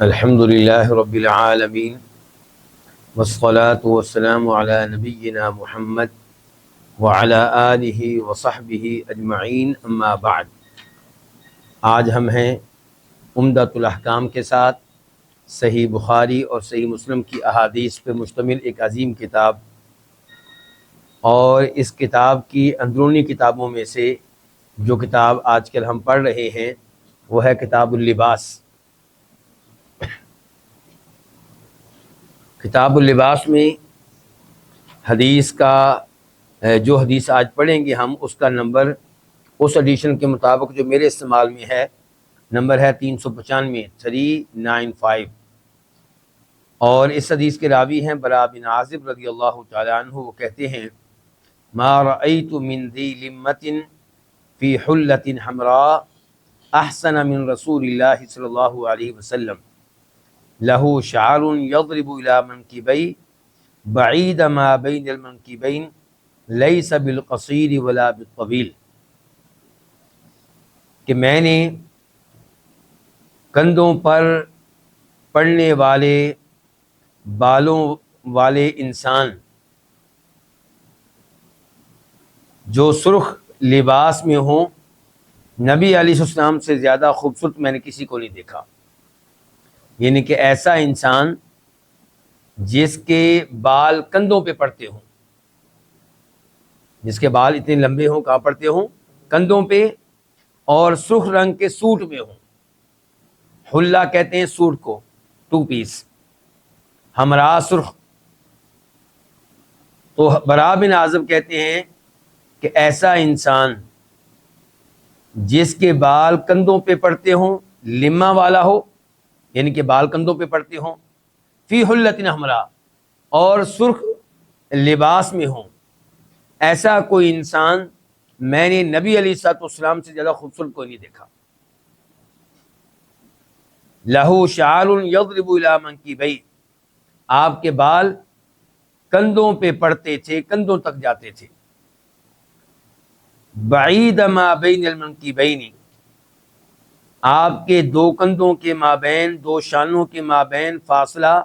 الحمد للہ رب العالمین والصلاة والسلام علی نبینا محمد وعلی آلہ وصحبہ اجمعین، اما بعد۔ آج ہم ہیں عمدۃ الاحکام کے ساتھ صحیح بخاری اور صحیح مسلم کی احادیث پہ مشتمل ایک عظیم کتاب، اور اس کتاب کی اندرونی کتابوں میں سے جو کتاب آج کل ہم پڑھ رہے ہیں وہ ہے کتاب اللباس۔ کتاب اللباس میں حدیث کا جو حدیث آج پڑھیں گے ہم، اس کا نمبر اس ایڈیشن کے مطابق جو میرے استعمال میں ہے نمبر ہے 395 395، اور اس حدیث کے راوی ہیں براء بن عازب رضی اللہ تعالی عنہ۔ وہ کہتے ہیں ما رأیت من ذی لمۃ فی حلۃ حمراء احسن من رسول اللہ صلی اللہ علیہ وسلم، لہ شعر یضرب الی منکبی بعید ما بین المنکبین لیس بالقصیر ولا بالطویل، کہ میں نے کندھوں پر پڑنے والے بالوں والے انسان جو سرخ لباس میں ہوں، نبی علیہ السلام سے زیادہ خوبصورت میں نے کسی کو نہیں دیکھا۔ یعنی کہ ایسا انسان جس کے بال کندھوں پہ پڑتے ہوں، جس کے بال اتنے لمبے ہوں، کہاں پڑتے ہوں؟ کندھوں پہ، اور سرخ رنگ کے سوٹ میں ہوں۔ حلہ کہتے ہیں سوٹ کو، 2 پیس، ہمراہ سرخ۔ تو براء بن عازب کہتے ہیں کہ ایسا انسان جس کے بال کندھوں پہ پڑتے ہوں، لما والا ہو، یعنی کہ بال کندھوں پہ پڑتے ہوں، فی حلۃ حمراء، اور سرخ لباس میں ہوں، ایسا کوئی انسان میں نے نبی علیہ الصلوۃ والسلام سے زیادہ خوبصورت کوئی نہیں دیکھا۔ لہ شعر یضرب الی منکبی، آپ کے بال کندھوں پہ پڑتے تھے، کندھوں تک جاتے تھے۔ بعید ما بین المنکبین، آپ کے 2 کندھوں کے مابین، 2 شانوں کے مابین فاصلہ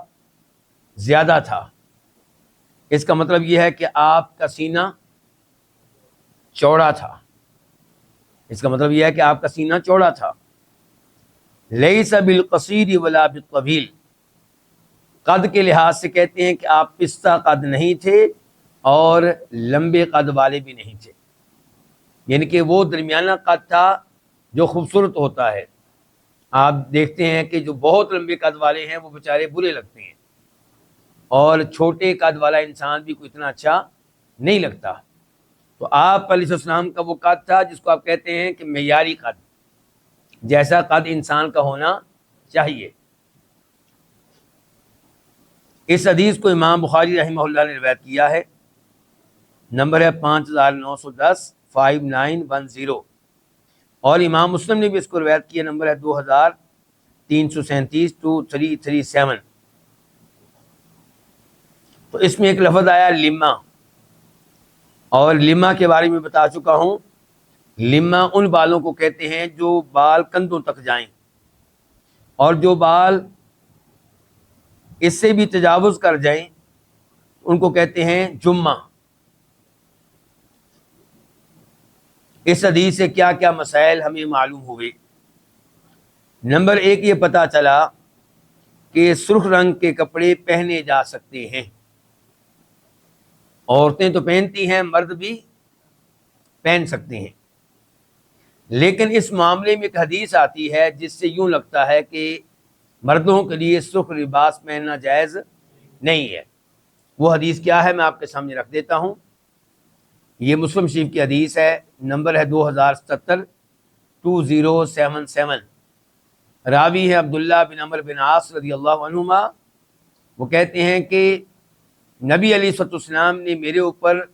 زیادہ تھا۔ اس کا مطلب یہ ہے کہ آپ کا سینہ چوڑا تھا۔ اس کا مطلب یہ ہے کہ آپ کا سینہ چوڑا تھا۔ لیس بالقصیر ولا بالطویل، قد کے لحاظ سے کہتے ہیں کہ آپ پستہ قد نہیں تھے اور لمبے قد والے بھی نہیں تھے، یعنی کہ وہ درمیانہ قد تھا جو خوبصورت ہوتا ہے۔ آپ دیکھتے ہیں کہ جو بہت لمبے قد والے ہیں وہ بیچارے برے لگتے ہیں، اور چھوٹے قد والا انسان بھی کوئی اتنا اچھا نہیں لگتا۔ تو آپ علیہ السلام کا وہ قد تھا جس کو آپ کہتے ہیں کہ معیاری قد، جیسا قد انسان کا ہونا چاہیے۔ اس حدیث کو امام بخاری رحمہ اللہ نے روایت کیا ہے، نمبر ہے 5910 5910، اور امام مسلم نے بھی اس کو روایت کیا، نمبر ہے 2337 2337۔ تو اس میں ایک لفظ آیا لما، اور لما کے بارے میں بتا چکا ہوں۔ لما ان بالوں کو کہتے ہیں جو بال کندھوں تک جائیں، اور جو بال اس سے بھی تجاوز کر جائیں ان کو کہتے ہیں جمہ۔ اس حدیث سے کیا کیا مسائل ہمیں معلوم ہوئے؟ نمبر 1 یہ پتہ چلا کہ سرخ رنگ کے کپڑے پہنے جا سکتے ہیں، عورتیں تو پہنتی ہیں، مرد بھی پہن سکتے ہیں، لیکن اس معاملے میں ایک حدیث آتی ہے جس سے یوں لگتا ہے کہ مردوں کے لیے سرخ لباس پہننا جائز نہیں ہے۔ وہ حدیث کیا ہے میں آپ کے سامنے رکھ دیتا ہوں۔ یہ مسلم شریف کی حدیث ہے، نمبر ہے 2077 2077۔ راوی ہے عبداللہ بن عمرو بن عاص رضی اللہ عنہما۔ وہ کہتے ہیں کہ نبی علیہ الصلوۃ والسلام نے میرے اوپر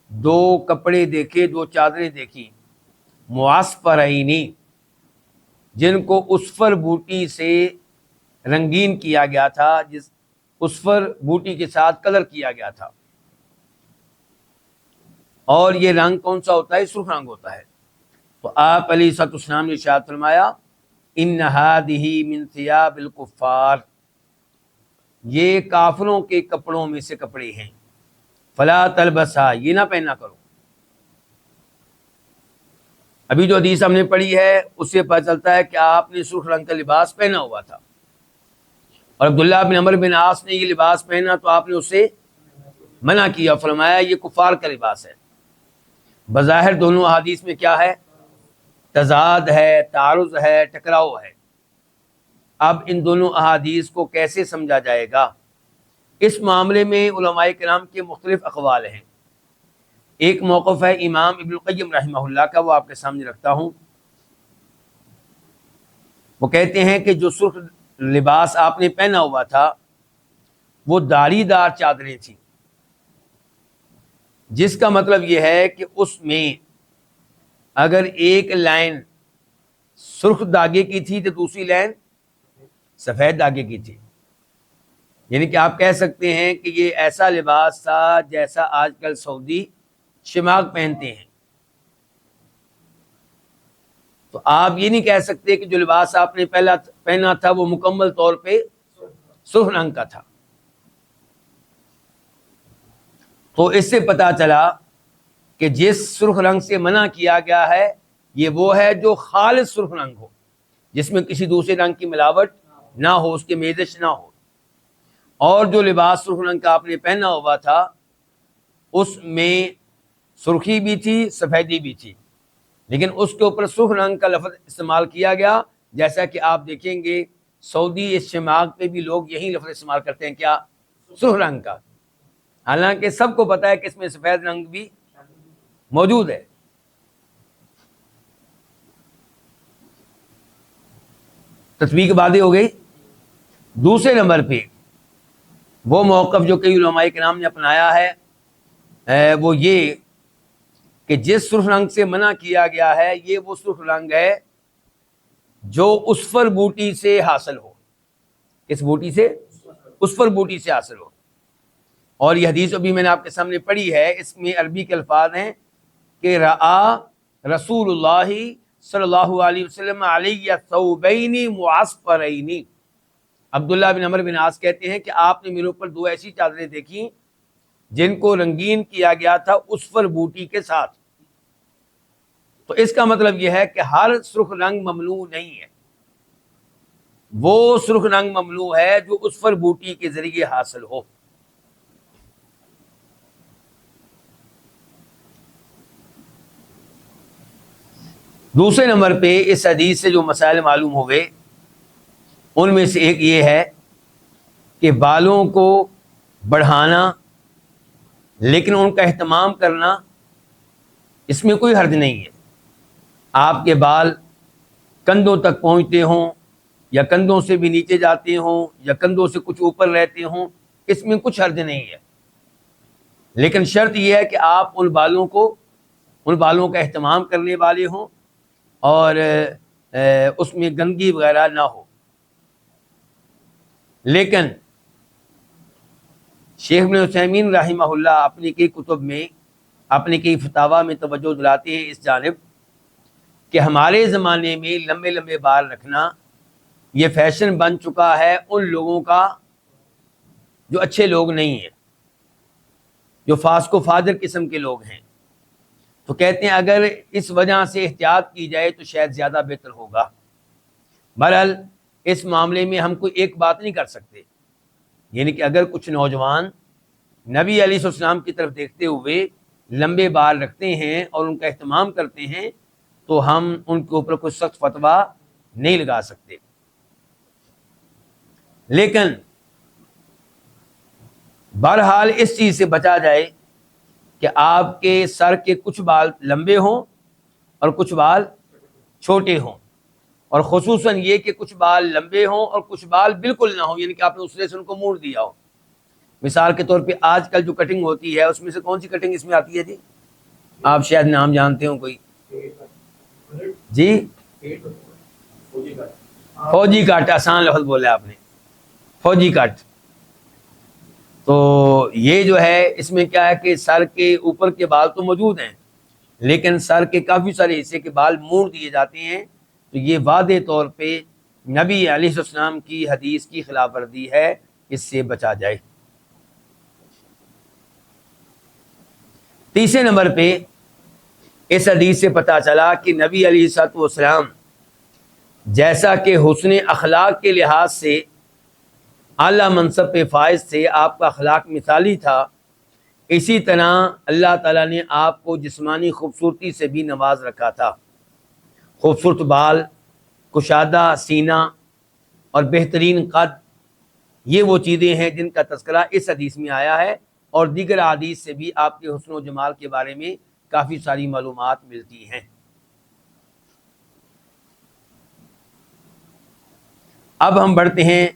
2 کپڑے دیکھے، 2 چادریں دیکھی، معصفرینی، جن کو عصفر بوٹی سے رنگین کیا گیا تھا، جس عصفر بوٹی کے ساتھ کلر کیا گیا تھا، اور یہ رنگ کون سا ہوتا ہے؟ سرخ رنگ ہوتا ہے۔ تو آپ علیہ الصلوۃ والسلام نے ارشاد فرمایا ان ہذہ من ثیاب الکفار، یہ کافروں کے کپڑوں میں سے کپڑے ہیں، فلا تلبسا، یہ نہ پہنا کرو۔ ابھی جو حدیث ہم نے پڑھی ہے اس سے پتہ چلتا ہے کہ آپ نے سرخ رنگ کا لباس پہنا ہوا تھا، اور عبداللہ بن عمرو بن عاص نے یہ لباس پہنا تو آپ نے اسے منع کیا، فرمایا یہ کفار کا لباس ہے۔ بظاہر دونوں احادیث میں کیا ہے؟ تضاد ہے، تعارض ہے، ٹکراؤ ہے۔ اب ان دونوں احادیث کو کیسے سمجھا جائے گا؟ اس معاملے میں علماء کرام کے مختلف اقوال ہیں۔ ایک موقف ہے امام ابن القیم رحمہ اللہ کا، وہ آپ کے سامنے رکھتا ہوں۔ وہ کہتے ہیں کہ جو سرخ لباس آپ نے پہنا ہوا تھا وہ داڑھی دار چادریں تھیں، جس کا مطلب یہ ہے کہ اس میں اگر ایک لائن سرخ داغے کی تھی تو دوسری لائن سفید داغے کی تھی، یعنی کہ آپ کہہ سکتے ہیں کہ یہ ایسا لباس تھا جیسا آج کل سعودی شماغ پہنتے ہیں۔ تو آپ یہ نہیں کہہ سکتے کہ جو لباس آپ نے پہنا تھا وہ مکمل طور پہ سرخ رنگ کا تھا۔ تو اس سے پتہ چلا کہ جس سرخ رنگ سے منع کیا گیا ہے یہ وہ ہے جو خالص سرخ رنگ ہو، جس میں کسی دوسرے رنگ کی ملاوٹ نہ ہو، اس کی میزش نہ ہو۔ اور جو لباس سرخ رنگ کا آپ نے پہنا ہوا تھا اس میں سرخی بھی تھی، سفیدی بھی تھی، لیکن اس کے اوپر سرخ رنگ کا لفظ استعمال کیا گیا، جیسا کہ آپ دیکھیں گے سعودی شماغ پہ بھی لوگ یہی لفظ استعمال کرتے ہیں، کیا؟ سرخ رنگ کا، حالانکہ سب کو پتہ ہے کہ اس میں سفید رنگ بھی موجود ہے۔ تطبیق باتیں ہو گئی۔ دوسرے نمبر پہ وہ موقف جو کئی علماء کرام نے اپنایا ہے وہ یہ کہ جس سرخ رنگ سے منع کیا گیا ہے یہ وہ سرخ رنگ ہے جو اسفر بوٹی سے حاصل ہو۔ کس بوٹی سے؟ اسفر بوٹی سے حاصل ہو۔ اور یہ حدیث ابھی میں نے آپ کے سامنے پڑھی ہے، اس میں عربی کے الفاظ ہیں کہ رآ رسول اللہ صلی اللہ علیہ وسلم علیہ ثوبین معصفرین۔ عبداللہ بن عمرو بن عاص کہتے ہیں کہ آپ نے میرے اوپر دو ایسی چادریں دیکھیں جن کو رنگین کیا گیا تھا اسفر بوٹی کے ساتھ۔ تو اس کا مطلب یہ ہے کہ ہر سرخ رنگ ممنوع نہیں ہے، وہ سرخ رنگ ممنوع ہے جو اسفر بوٹی کے ذریعے حاصل ہو۔ دوسرے نمبر پہ اس حدیث سے جو مسائل معلوم ہوئے ان میں سے ایک یہ ہے کہ بالوں کو بڑھانا لیکن ان کا اہتمام کرنا، اس میں کوئی حرج نہیں ہے۔ آپ کے بال کندھوں تک پہنچتے ہوں یا کندھوں سے بھی نیچے جاتے ہوں یا کندھوں سے کچھ اوپر رہتے ہوں، اس میں کچھ حرج نہیں ہے، لیکن شرط یہ ہے کہ آپ ان بالوں کا اہتمام کرنے والے ہوں اور اس میں گندگی وغیرہ نہ ہو۔ لیکن شیخ ابن عثیمین رحمہ اللہ اپنی کئی کتب میں، اپنی کئی فتاویٰ میں توجہ دلاتے ہیں اس جانب کہ ہمارے زمانے میں لمبے لمبے بال رکھنا یہ فیشن بن چکا ہے ان لوگوں کا جو اچھے لوگ نہیں ہیں، جو فاسق و فاجر قسم کے لوگ ہیں۔ تو کہتے ہیں اگر اس وجہ سے احتیاط کی جائے تو شاید زیادہ بہتر ہوگا۔ بہرحال اس معاملے میں ہم کوئی ایک بات نہیں کر سکتے، یعنی کہ اگر کچھ نوجوان نبی علیہ السلام کی طرف دیکھتے ہوئے لمبے بال رکھتے ہیں اور ان کا اہتمام کرتے ہیں تو ہم ان کے اوپر کوئی سخت فتویٰ نہیں لگا سکتے۔ لیکن بہرحال اس چیز سے بچا جائے کہ آپ کے سر کے کچھ بال لمبے ہوں اور کچھ بال چھوٹے ہوں، اور خصوصاً یہ کہ کچھ بال لمبے ہوں اور کچھ بال بالکل نہ ہوں، یعنی کہ آپ نے اسرے سے ان کو موڑ دیا ہو۔ مثال کے طور پہ آج کل جو کٹنگ ہوتی ہے اس میں سے کون سی کٹنگ اس میں آتی ہے جی؟ آپ شاید نام جانتے ہوں کوئی جی؟ فوجی کٹ، آسان لفظ بولے آپ نے، فوجی کٹ۔ تو یہ جو ہے اس میں کیا ہے کہ سر کے اوپر کے بال تو موجود ہیں لیکن سر کے کافی سارے حصے کے بال موڑ دیے جاتے ہیں، تو یہ واضح طور پہ نبی علیہ السلام کی حدیث کی خلاف ورزی ہے، اس سے بچا جائے۔ تیسرے نمبر پہ اس حدیث سے پتہ چلا کہ نبی علیہ الصلوۃ والسلام جیسا کہ حسن اخلاق کے لحاظ سے اعلیٰ منصب پہ فائز تھے، آپ کا اخلاق مثالی تھا، اسی طرح اللہ تعالیٰ نے آپ کو جسمانی خوبصورتی سے بھی نواز رکھا تھا۔ خوبصورت بال، کشادہ سینہ اور بہترین قد، یہ وہ چیزیں ہیں جن کا تذکرہ اس حدیث میں آیا ہے، اور دیگر احادیث سے بھی آپ کے حسن و جمال کے بارے میں کافی ساری معلومات ملتی ہیں۔ اب ہم بڑھتے ہیں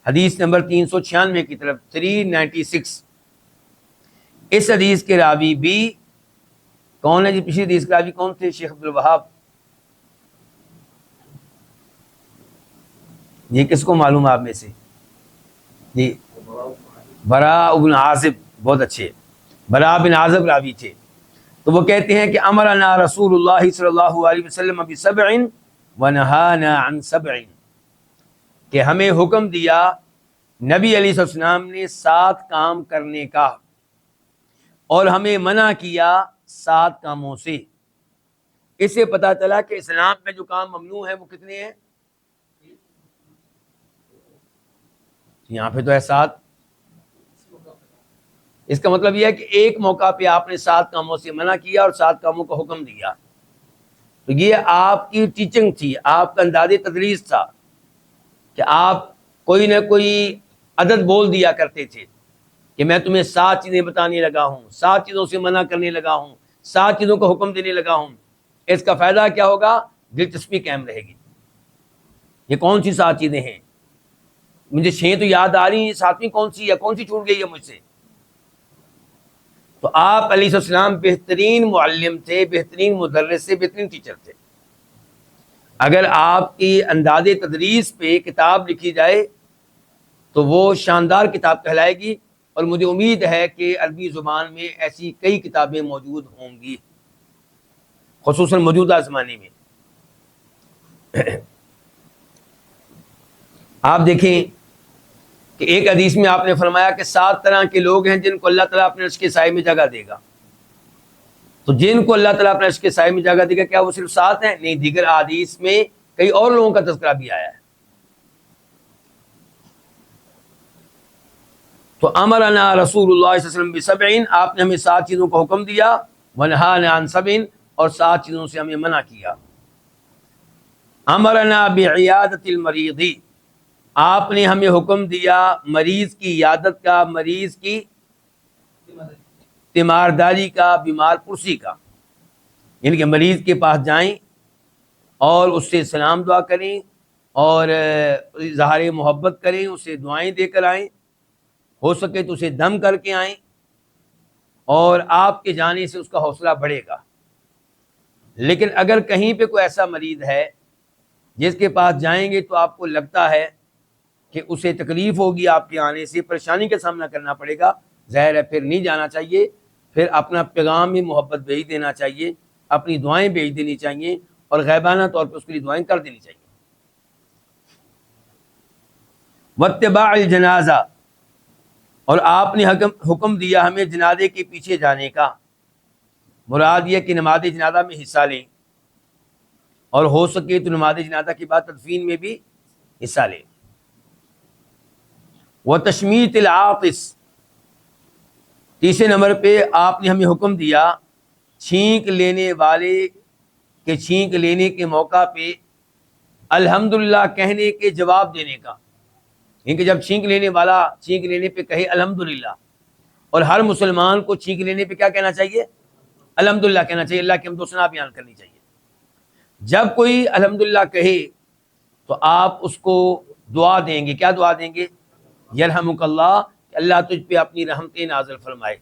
حدیث نمبر 396 کی طرف، 396۔ اس حدیث کے راوی بھی کون ہے جی؟ پچھلی حدیث کے راوی کون تھے؟ شیخ عبد الوہاب یہ کس کو معلوم آپ میں سے؟ جی براء بن عازب، بہت اچھے، براء بن عازب راوی تھے۔ تو وہ کہتے ہیں کہ امرنا رسول اللہ صلی اللہ علیہ وسلم بسبع ونہانا عن سبع، کہ ہمیں حکم دیا نبی علیہ السلام نے 7 کام کرنے کا، اور ہمیں منع کیا 7 کاموں سے۔ اس سے پتہ چلا کہ اسلام میں جو کام ممنوع ہیں وہ کتنے ہیں؟ یہاں پہ تو ہے 7۔ اس کا مطلب یہ ہے کہ ایک موقع پہ آپ نے 7 کاموں سے منع کیا اور 7 کاموں کا حکم دیا۔ تو یہ آپ کی ٹیچنگ تھی، آپ کا انداز تدریس تھا کہ آپ کوئی نہ کوئی عدد بول دیا کرتے تھے کہ میں تمہیں 7 چیزیں بتانے لگا ہوں، 7 چیزوں سے منع کرنے لگا ہوں، 7 چیزوں کا حکم دینے لگا ہوں۔ اس کا فائدہ کیا ہوگا؟ دلچسپی قائم رہے گی۔ یہ کون سی 7 چیزیں ہیں؟ مجھے 6 تو یاد آ رہی ہیں، 7ویں کون سی ہے؟ کون سی چھوٹ گئی ہے مجھ سے؟ تو آپ علیہ السلام بہترین معلم تھے، بہترین مدرس سے، بہترین ٹیچر تھے۔ اگر آپ کی انداز تدریس پہ کتاب لکھی جائے تو وہ شاندار کتاب کہلائے گی، اور مجھے امید ہے کہ عربی زبان میں ایسی کئی کتابیں موجود ہوں گی، خصوصاً موجودہ زمانے میں۔ آپ دیکھیں کہ ایک حدیث میں آپ نے فرمایا کہ 7 طرح کے لوگ ہیں جن کو اللہ تعالیٰ اپنے عرش کے سائے میں جگہ دے گا۔ تو جن کو اللہ تعالیٰ اپنے عرش کے سائے میں جگہ دے گا، کیا وہ صرف 7 ہیں؟ نہیں، دیگر احادیث میں کئی اور لوگوں کا تذکرہ بھی آیا ہے۔ تو امرنا رسول اللہ صلی اللہ علیہ وسلم بسبع، آپ نے ہمیں 7 چیزوں کا حکم دیا، ونہانا عن سبع، اور 7 چیزوں سے ہمیں منع کیا۔ امرنا بعیادۃ المریض، آپ نے ہمیں حکم دیا مریض کی عیادت کا، مریض کی تیمارداری کا، بیمار پرسی کا، یعنی کہ مریض کے پاس جائیں اور اس سے سلام دعا کریں اور اظہار محبت کریں، اسے دعائیں دے کر آئیں، ہو سکے تو اسے دم کر کے آئیں، اور آپ کے جانے سے اس کا حوصلہ بڑھے گا۔ لیکن اگر کہیں پہ کوئی ایسا مریض ہے جس کے پاس جائیں گے تو آپ کو لگتا ہے کہ اسے تکلیف ہوگی، آپ کے آنے سے پریشانی کا سامنا کرنا پڑے گا، ظاہر ہے پھر نہیں جانا چاہیے، پھر اپنا پیغام میں محبت بھیج دینا چاہیے، اپنی دعائیں بھیج دینی چاہیے، اور غیبانہ طور پہ اس کے لیے دعائیں کر دینی چاہیے۔ واتباع الجنازہ، اور آپ نے حکم دیا ہمیں جنازے کے پیچھے جانے کا، مراد یہ کہ نماز جنازہ میں حصہ لیں، اور ہو سکے تو نماز جنازہ کے بعد تدفین میں بھی حصہ لیں۔ وتشمیت العاطس، تیسرے نمبر پہ آپ نے ہمیں حکم دیا چھینک لینے والے کے چھینک لینے کے موقع پہ الحمدللہ کہنے کے جواب دینے کا، یعنی جب چھینک لینے والا چھینک لینے پہ کہے الحمدللہ، اور ہر مسلمان کو چھینک لینے پہ کیا کہنا چاہیے؟ الحمدللہ کہنا چاہیے، اللہ کی حمد و ثنا بیان کرنی چاہیے۔ جب کوئی الحمدللہ کہے تو آپ اس کو دعا دیں گے، کیا دعا دیں گے؟ یرحمک اللہ، کہ اللہ تجھ پہ اپنی رحمتیں نازل فرمائے۔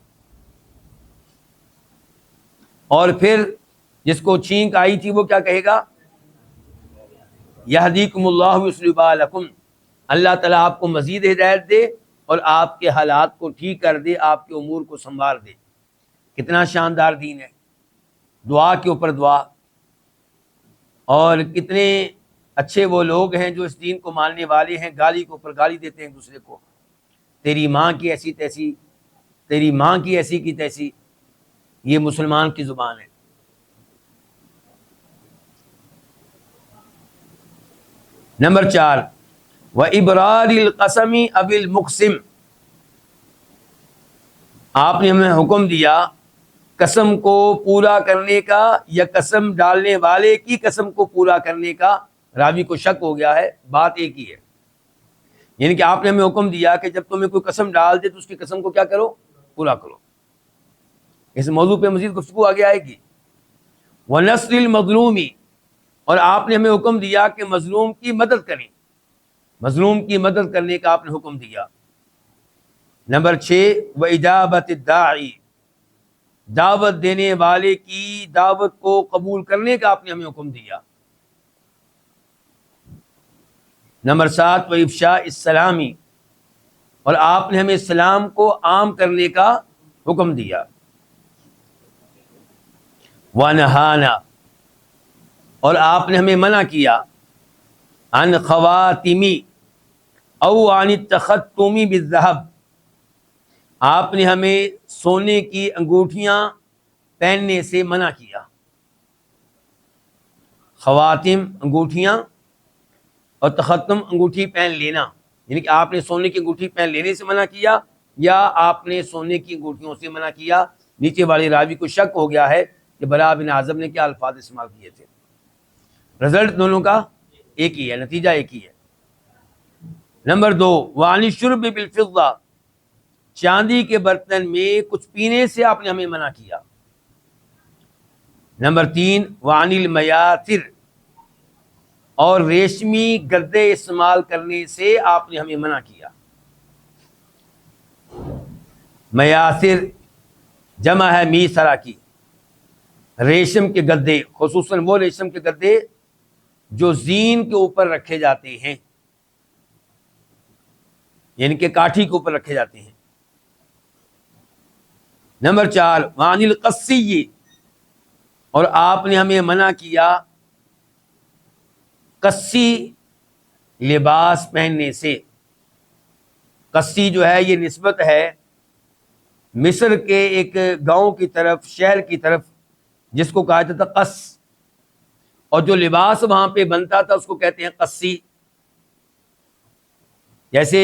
اور پھر جس کو چھینک آئی تھی وہ کیا کہے گا؟ یہدیکم اللہ ویصلح بالکم، اللہ تعالیٰ آپ کو مزید ہدایت دے اور آپ کے حالات کو ٹھیک کر دے، آپ کے امور کو سنوار دے۔ کتنا شاندار دین ہے، دعا کے اوپر دعا، اور کتنے اچھے وہ لوگ ہیں جو اس دین کو ماننے والے ہیں، گالی کے اوپر گالی دیتے ہیں ایک دوسرے کو، تیری ماں کی ایسی تیسی، تیری ماں کی ایسی کی تیسی. یہ مسلمان کی زبان ہے. نمبر 4 وَإِبْرَارِ الْقَسَمِ أَبِ الْمُقْسِمِ، آپ نے ہمیں حکم دیا قسم کو پورا کرنے کا یا قسم ڈالنے والے کی قسم کو پورا کرنے کا. راوی کو شک ہو گیا ہے، بات ایک ہی ہے. یعنی کہ آپ نے ہمیں حکم دیا کہ جب تمہیں کوئی قسم ڈال دے تو اس کی قسم کو کیا کرو؟ پورا کرو. اس موضوع پہ مزید گفتگو آگے آئے گی. وَنَصْرِ الْمَظْلُومِ، اور آپ نے ہمیں حکم دیا کہ مظلوم کی مدد کریں، مظلوم کی مدد کرنے کا آپ نے حکم دیا. نمبر 6 وَإِجَابَةِ الدَّاعِ، دعوت دینے والے کی دعوت کو قبول کرنے کا آپ نے ہمیں حکم دیا. نمبر 7 وَإِفْشَاءِ السَّلَامِ، اور آپ نے ہمیں اسلام کو عام کرنے کا حکم دیا. وَنَهَانَا، اور آپ نے ہمیں منع کیا عن خواتمی او عن التختم بالذهب، آپ نے ہمیں سونے کی انگوٹھیاں پہننے سے منع کیا. خواتم انگوٹھیاں اور تختم انگوٹھی پہن لینا، یعنی کہ آپ نے سونے کی انگوٹھی پہن لینے سے منع کیا یا آپ نے سونے کی انگوٹھیوں سے منع کیا. نیچے والے راوی کو شک ہو گیا ہے کہ براء بن عازب نے کیا الفاظ استعمال کیے تھے. رزلٹ دونوں کا ایک ہی ہے، نتیجہ ایک ہی ہے. نمبر 2 وعن الشرب بالفضہ، چاندی کے برتن میں کچھ پینے سے آپ نے ہمیں منع کیا. نمبر 3 وعن المیاثر، اور ریشمی گدے استعمال کرنے سے آپ نے ہمیں منع کیا. میاثر جمع ہے میسرا کی، ریشم کے گدے، خصوصاً وہ ریشم کے گدے جو زین کے اوپر رکھے جاتے ہیں، یعنی کہ کاٹھی کے اوپر رکھے جاتے ہیں. نمبر 4 وعن القصی، اور آپ نے ہمیں منع کیا قصی لباس پہننے سے. قصی جو ہے یہ نسبت ہے مصر کے ایک گاؤں کی طرف، شہر کی طرف، جس کو کہا جاتا تھا قص، اور جو لباس وہاں پہ بنتا تھا اس کو کہتے ہیں قصی. جیسے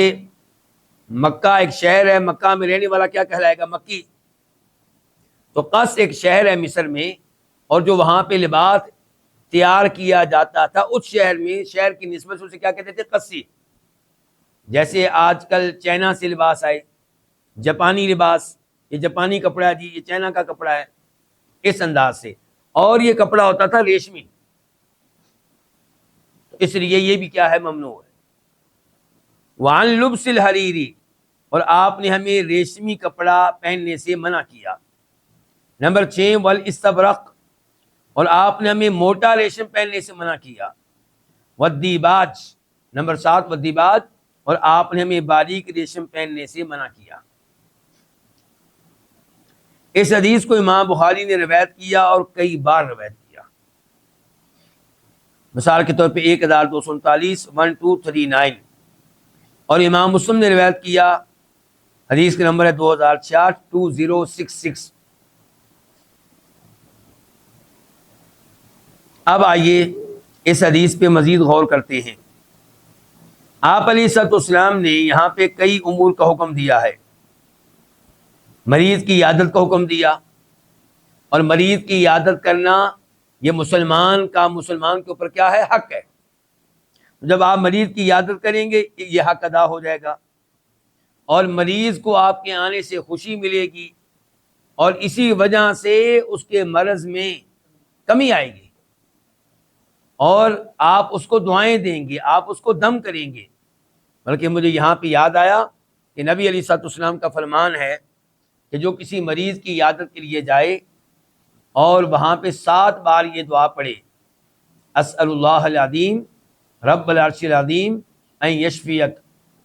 مکہ ایک شہر ہے، مکہ میں رہنے والا کیا کہلائے گا؟ مکی. تو قص ایک شہر ہے مصر میں، اور جو وہاں پہ لباس تیار کیا جاتا تھا اس شہر میں، شہر کی نسبت سے اسے کیا کہتے تھے؟ قصی. جیسے آج کل چائنا سے لباس آئے، جاپانی لباس، یہ جاپانی کپڑا ہے جی، یہ چائنا کا کپڑا ہے، اس انداز سے. اور یہ کپڑا ہوتا تھا ریشمی، اس لیے یہ بھی کیا ہے؟ ممنوع ہے. وعن لبس الحریری، اور آپ نے ہمیں ریشمی کپڑا پہننے سے منع کیا. نمبر 6 والاستبرق، اور آپ نے ہمیں موٹا ریشم پہننے سے منع کیا. والدیباج، نمبر 7 والدیباج، اور آپ نے ہمیں باریک ریشم پہننے سے منع کیا. اس حدیث کو امام بخاری نے روایت کیا اور کئی بار روایت کیا. مثال کے طور پہ 1239 1239، اور امام مسلم نے روایت کیا، حدیث کا نمبر ہے 2066 2066. اب آئیے اس حدیث پہ مزید غور کرتے ہیں. آپ علیہ الصلوۃ والسلام نے یہاں پہ کئی امور کا حکم دیا ہے. مریض کی عیادت کا حکم دیا، اور مریض کی عیادت کرنا یہ مسلمان کے اوپر کیا ہے؟ حق ہے. جب آپ مریض کی عیادت کریں گے یہ حق ادا ہو جائے گا، اور مریض کو آپ کے آنے سے خوشی ملے گی، اور اسی وجہ سے اس کے مرض میں کمی آئے گی، اور آپ اس کو دعائیں دیں گے، آپ اس کو دم کریں گے. بلکہ مجھے یہاں پہ یاد آیا کہ نبی علیہ الصلوۃ والسلام کا فرمان ہے کہ جو کسی مریض کی عیادت کے لیے جائے اور وہاں پہ 7 بار یہ دعا پڑھے، اسأل اللہ العظیم رب العرش العظیم ان یشفیک،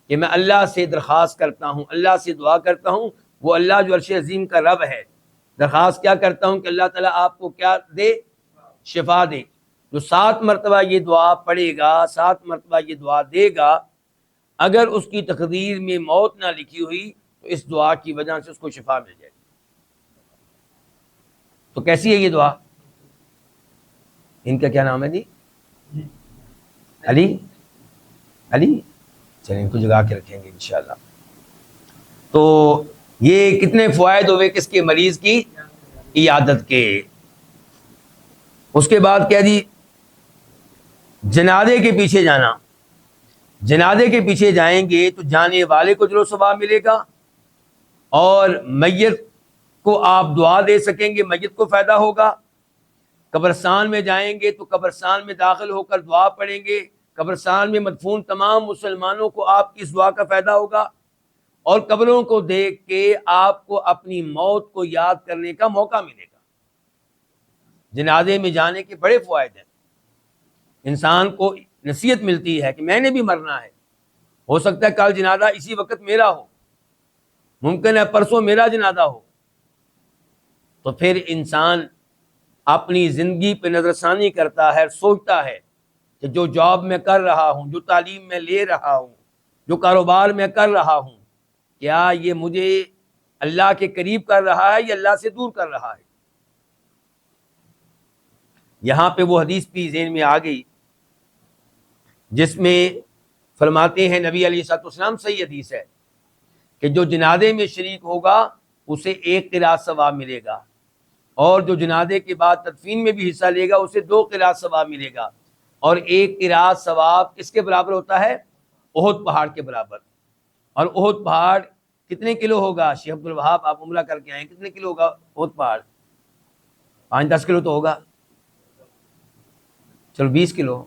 کہ میں اللہ سے درخواست کرتا ہوں، اللہ سے دعا کرتا ہوں، وہ اللہ جو عرش عظیم کا رب ہے، درخواست کیا کرتا ہوں کہ اللہ تعالیٰ آپ کو کیا دے؟ شفا دے. جو 7 مرتبہ یہ دعا پڑھے گا، 7 مرتبہ یہ دعا دے گا، اگر اس کی تقدیر میں موت نہ لکھی ہوئی تو اس دعا کی وجہ سے اس کو شفا مل جائے گی۔ تو کیسی ہے یہ دعا؟ ان کا کیا نام ہے جی؟ علی چلیں ان کو جگا کے رکھیں گے انشاءاللہ۔ تو یہ کتنے فوائد ہوئے کس کے؟ مریض کی عیادت کے۔ اس کے بعد کیا جی؟ جنازے کے پیچھے جانا۔ جنازے کے پیچھے جائیں گے تو جانے والے کو اجر و ثواب ملے گا، اور میت کو آپ دعا دے سکیں گے، میت کو فائدہ ہوگا۔ قبرستان میں جائیں گے تو قبرستان میں داخل ہو کر دعا پڑھیں گے، قبرستان میں مدفون تمام مسلمانوں کو آپ کی اس دعا کا فائدہ ہوگا، اور قبروں کو دیکھ کے آپ کو اپنی موت کو یاد کرنے کا موقع ملے گا۔ جنازے میں جانے کے بڑے فوائد ہیں۔ انسان کو نصیحت ملتی ہے کہ میں نے بھی مرنا ہے، ہو سکتا ہے کل جنازہ اسی وقت میرا ہو، ممکن ہے پرسوں میرا جنازہ ہو، تو پھر انسان اپنی زندگی پہ نظر ثانی کرتا ہے، سوچتا ہے کہ جو جاب میں کر رہا ہوں، جو تعلیم میں لے رہا ہوں، جو کاروبار میں کر رہا ہوں، کیا یہ مجھے اللہ کے قریب کر رہا ہے یا اللہ سے دور کر رہا ہے؟ یہاں پہ وہ حدیث بھی ذہن میں آ گئی جس میں فرماتے ہیں نبی علیہ الصلوۃ والسلام، صحیح حدیث ہے کہ جو جنازے میں شریک ہوگا اسے 1 قرات ثواب ملے گا، اور جو جنازے کے بعد تدفین میں بھی حصہ لے گا اسے 2 قرات ثواب ملے گا، اور 1 قرات ثواب کس کے برابر ہوتا ہے؟ احد پہاڑ کے برابر۔ اور احد پہاڑ کتنے کلو ہوگا؟ شیخ عبد الوہاب آپ عمرہ کر کے آئے، کتنے کلو ہوگا احد پہاڑ؟ 5-10 کلو تو ہوگا، چلو 20 کلو،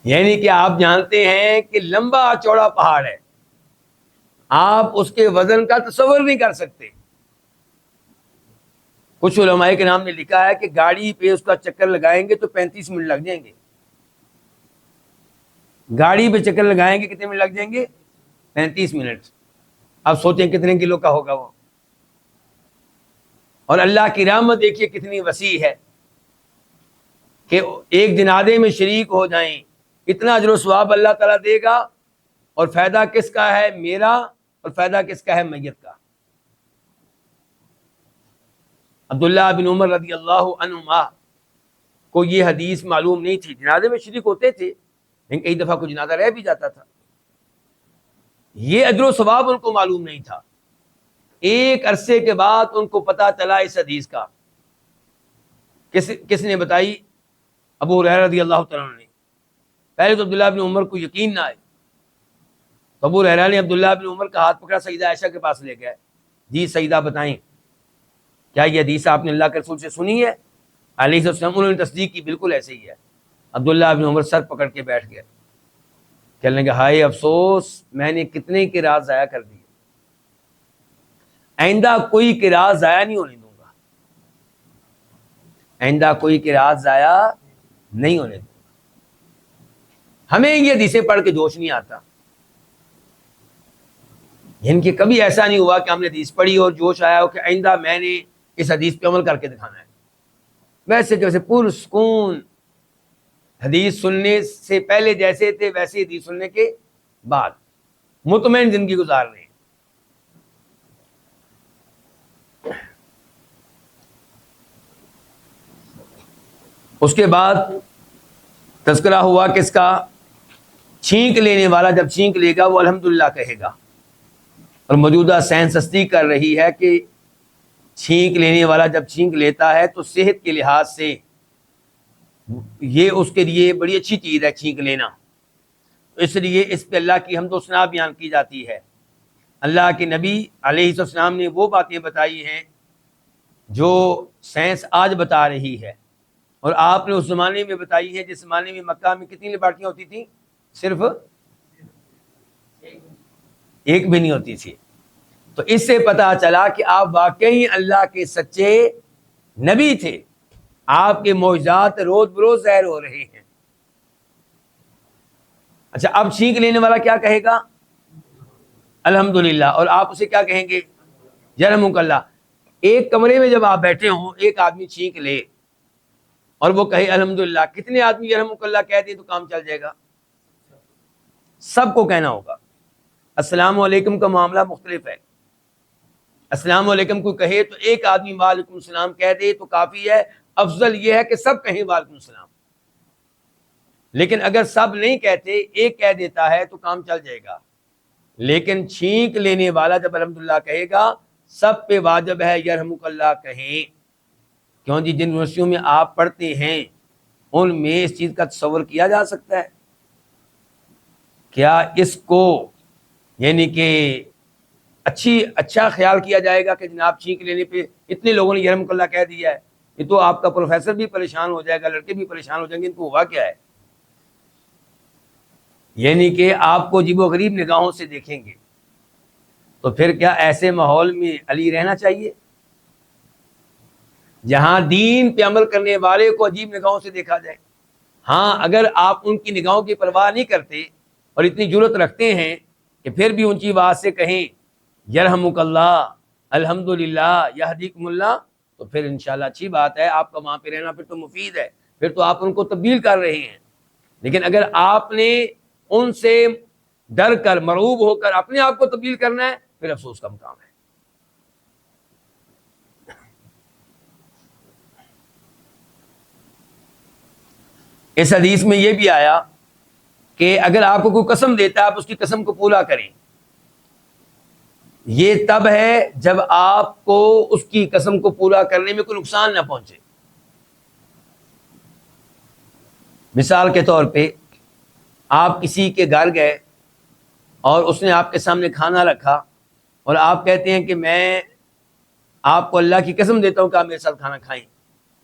یعنی کہ آپ جانتے ہیں کہ لمبا چوڑا پہاڑ ہے، آپ اس کے وزن کا تصور نہیں کر سکتے۔ کچھ علماء کے نام نے لکھا ہے کہ گاڑی پہ اس کا چکر لگائیں گے تو 35 منٹ لگ جائیں گے، گاڑی پہ چکر لگائیں گے کتنے منٹ لگ جائیں گے؟ 35 منٹ۔ اب سوچیں کتنے کلو کا ہوگا وہ۔ اور اللہ کی رحمت دیکھیے کتنی وسیع ہے کہ ایک جنازے میں شریک ہو جائیں، اتنا اجر و ثواب اللہ تعالیٰ دے گا، اور فائدہ کس کا ہے؟ میرا، اور فائدہ کس کا ہے؟ میت کا۔ عبداللہ بن عمر رضی اللہ عنہما کو یہ حدیث معلوم نہیں تھی، جنازے میں شریک ہوتے تھے لیکن کئی دفعہ کوئی جنازہ رہ بھی جاتا تھا، یہ اجر و ثواب ان کو معلوم نہیں تھا۔ ایک عرصے کے بعد ان کو پتا چلا اس حدیث کا۔ کس نے بتائی؟ ابو ہریرہ رضی اللہ تعالیٰ عنہ نے۔ پہلے تو عبداللہ بن عمر کو یقین نہ آئے، تو ابو ہریرہ نے عبداللہ بن عمر کا ہاتھ پکڑا، سیدہ عائشہ کے پاس لے گئے، جی سیدہ بتائیں کیا یہ حدیث آپ نے اللہ کے رسول سے سنی ہے؟ علیہ السلام انہوں نے تصدیق کی، بالکل ایسے ہی ہے۔ عبداللہ بن عمر سر پکڑ کے بیٹھ گئے، کہنے لگے ہائے افسوس، میں نے کتنے قرات ضائع کر دی، آئندہ کوئی قرات ضائع نہیں ہونے دوں گا، آئندہ کوئی قرات ضائع نہیں ہونے دوں گا۔ ہمیں یہ حدیثیں پڑھ کے جوش نہیں آتا، ان کے کبھی ایسا نہیں ہوا کہ ہم نے حدیث پڑھی اور جوش آیا ہو کہ آئندہ میں نے اس حدیث پہ عمل کر کے دکھانا ہے۔ ویسے کہ ویسے پرسکون، حدیث سننے سے پہلے جیسے تھے ویسے حدیث سننے کے بعد مطمئن زندگی گزار رہے ہیں۔ اس کے بعد تذکرہ ہوا کس کا؟ چھینک لینے والا جب چھینک لے گا وہ الحمدللہ کہے گا، اور موجودہ سائنس تصدیق کر رہی ہے کہ چھینک لینے والا جب چھینک لیتا ہے تو صحت کے لحاظ سے یہ اس کے لیے بڑی اچھی چیز ہے چھینک لینا، اس لیے اس پہ اللہ کی حمد و ثنا بیان کی جاتی ہے۔ اللہ کے نبی علیہ السلام نے وہ باتیں بتائی ہیں جو سائنس آج بتا رہی ہے، اور آپ نے اس زمانے میں بتائی ہے جس زمانے میں مکہ میں کتنی لیبارٹریاں ہوتی تھیں؟ صرف ایک بھی نہیں ہوتی تھی۔ تو اس سے پتہ چلا کہ آپ واقعی اللہ کے سچے نبی تھے، آپ کے معجزات روز بروز ظاہر ہو رہے ہیں۔ اچھا، اب چھینک لینے والا کیا کہے گا؟ الحمدللہ، اور آپ اسے کیا کہیں گے؟ یرحمک اللہ۔ ایک کمرے میں جب آپ بیٹھے ہوں، ایک آدمی چھینک لے اور وہ کہے الحمدللہ، کتنے آدمی یرحمک اللہ کہتے ہیں تو کام چل جائے گا؟ سب کو کہنا ہوگا۔ السلام علیکم کا معاملہ مختلف ہے، السلام علیکم کوئی کہے تو ایک آدمی وعلیکم السلام کہہ دے تو کافی ہے، افضل یہ ہے کہ سب کہیں وعلیکم السلام، لیکن اگر سب نہیں کہتے ایک کہہ دیتا ہے تو کام چل جائے گا، لیکن چھینک لینے والا جب الحمدللہ کہے گا سب پہ واجب ہے یرحمک اللہ کہیں۔ کیوں جی جن یونیورسٹیوں میں آپ پڑھتے ہیں ان میں اس چیز کا تصور کیا جا سکتا ہے؟ کیا اس کو یعنی کہ اچھا خیال کیا جائے گا کہ جناب چھینک لینے پہ اتنے لوگوں نے یرحمک اللہ کہہ دیا ہے؟ یہ تو آپ کا پروفیسر بھی پریشان ہو جائے گا، لڑکے بھی پریشان ہو جائیں گے، ان کو ہوا کیا ہے؟ یعنی کہ آپ کو عجیب و غریب نگاہوں سے دیکھیں گے۔ تو پھر کیا ایسے ماحول میں علی رہنا چاہیے جہاں دین پہ عمل کرنے والے کو عجیب نگاہوں سے دیکھا جائے؟ ہاں، اگر آپ ان کی نگاہوں کی پرواہ نہیں کرتے اور اتنی جرت رکھتے ہیں کہ پھر بھی اونچی آواز سے کہیں یرحمک اللہ، الحمدللہ، یہدیکم اللہ، تو پھر انشاءاللہ اچھی بات ہے، آپ کا وہاں پہ رہنا پھر تو مفید ہے، پھر تو آپ ان کو تبدیل کر رہے ہیں۔ لیکن اگر آپ نے ان سے ڈر کر، مرعوب ہو کر اپنے آپ کو تبدیل کرنا ہے، پھر افسوس کا مقام ہے۔ اس حدیث میں یہ بھی آیا کہ اگر آپ کو کوئی قسم دیتا ہے آپ اس کی قسم کو پورا کریں۔ یہ تب ہے جب آپ کو اس کی قسم کو پورا کرنے میں کوئی نقصان نہ پہنچے۔ مثال کے طور پہ آپ کسی کے گھر گئے اور اس نے آپ کے سامنے کھانا رکھا اور آپ کہتے ہیں کہ میں آپ کو اللہ کی قسم دیتا ہوں کہ آپ میرے ساتھ کھانا کھائیں،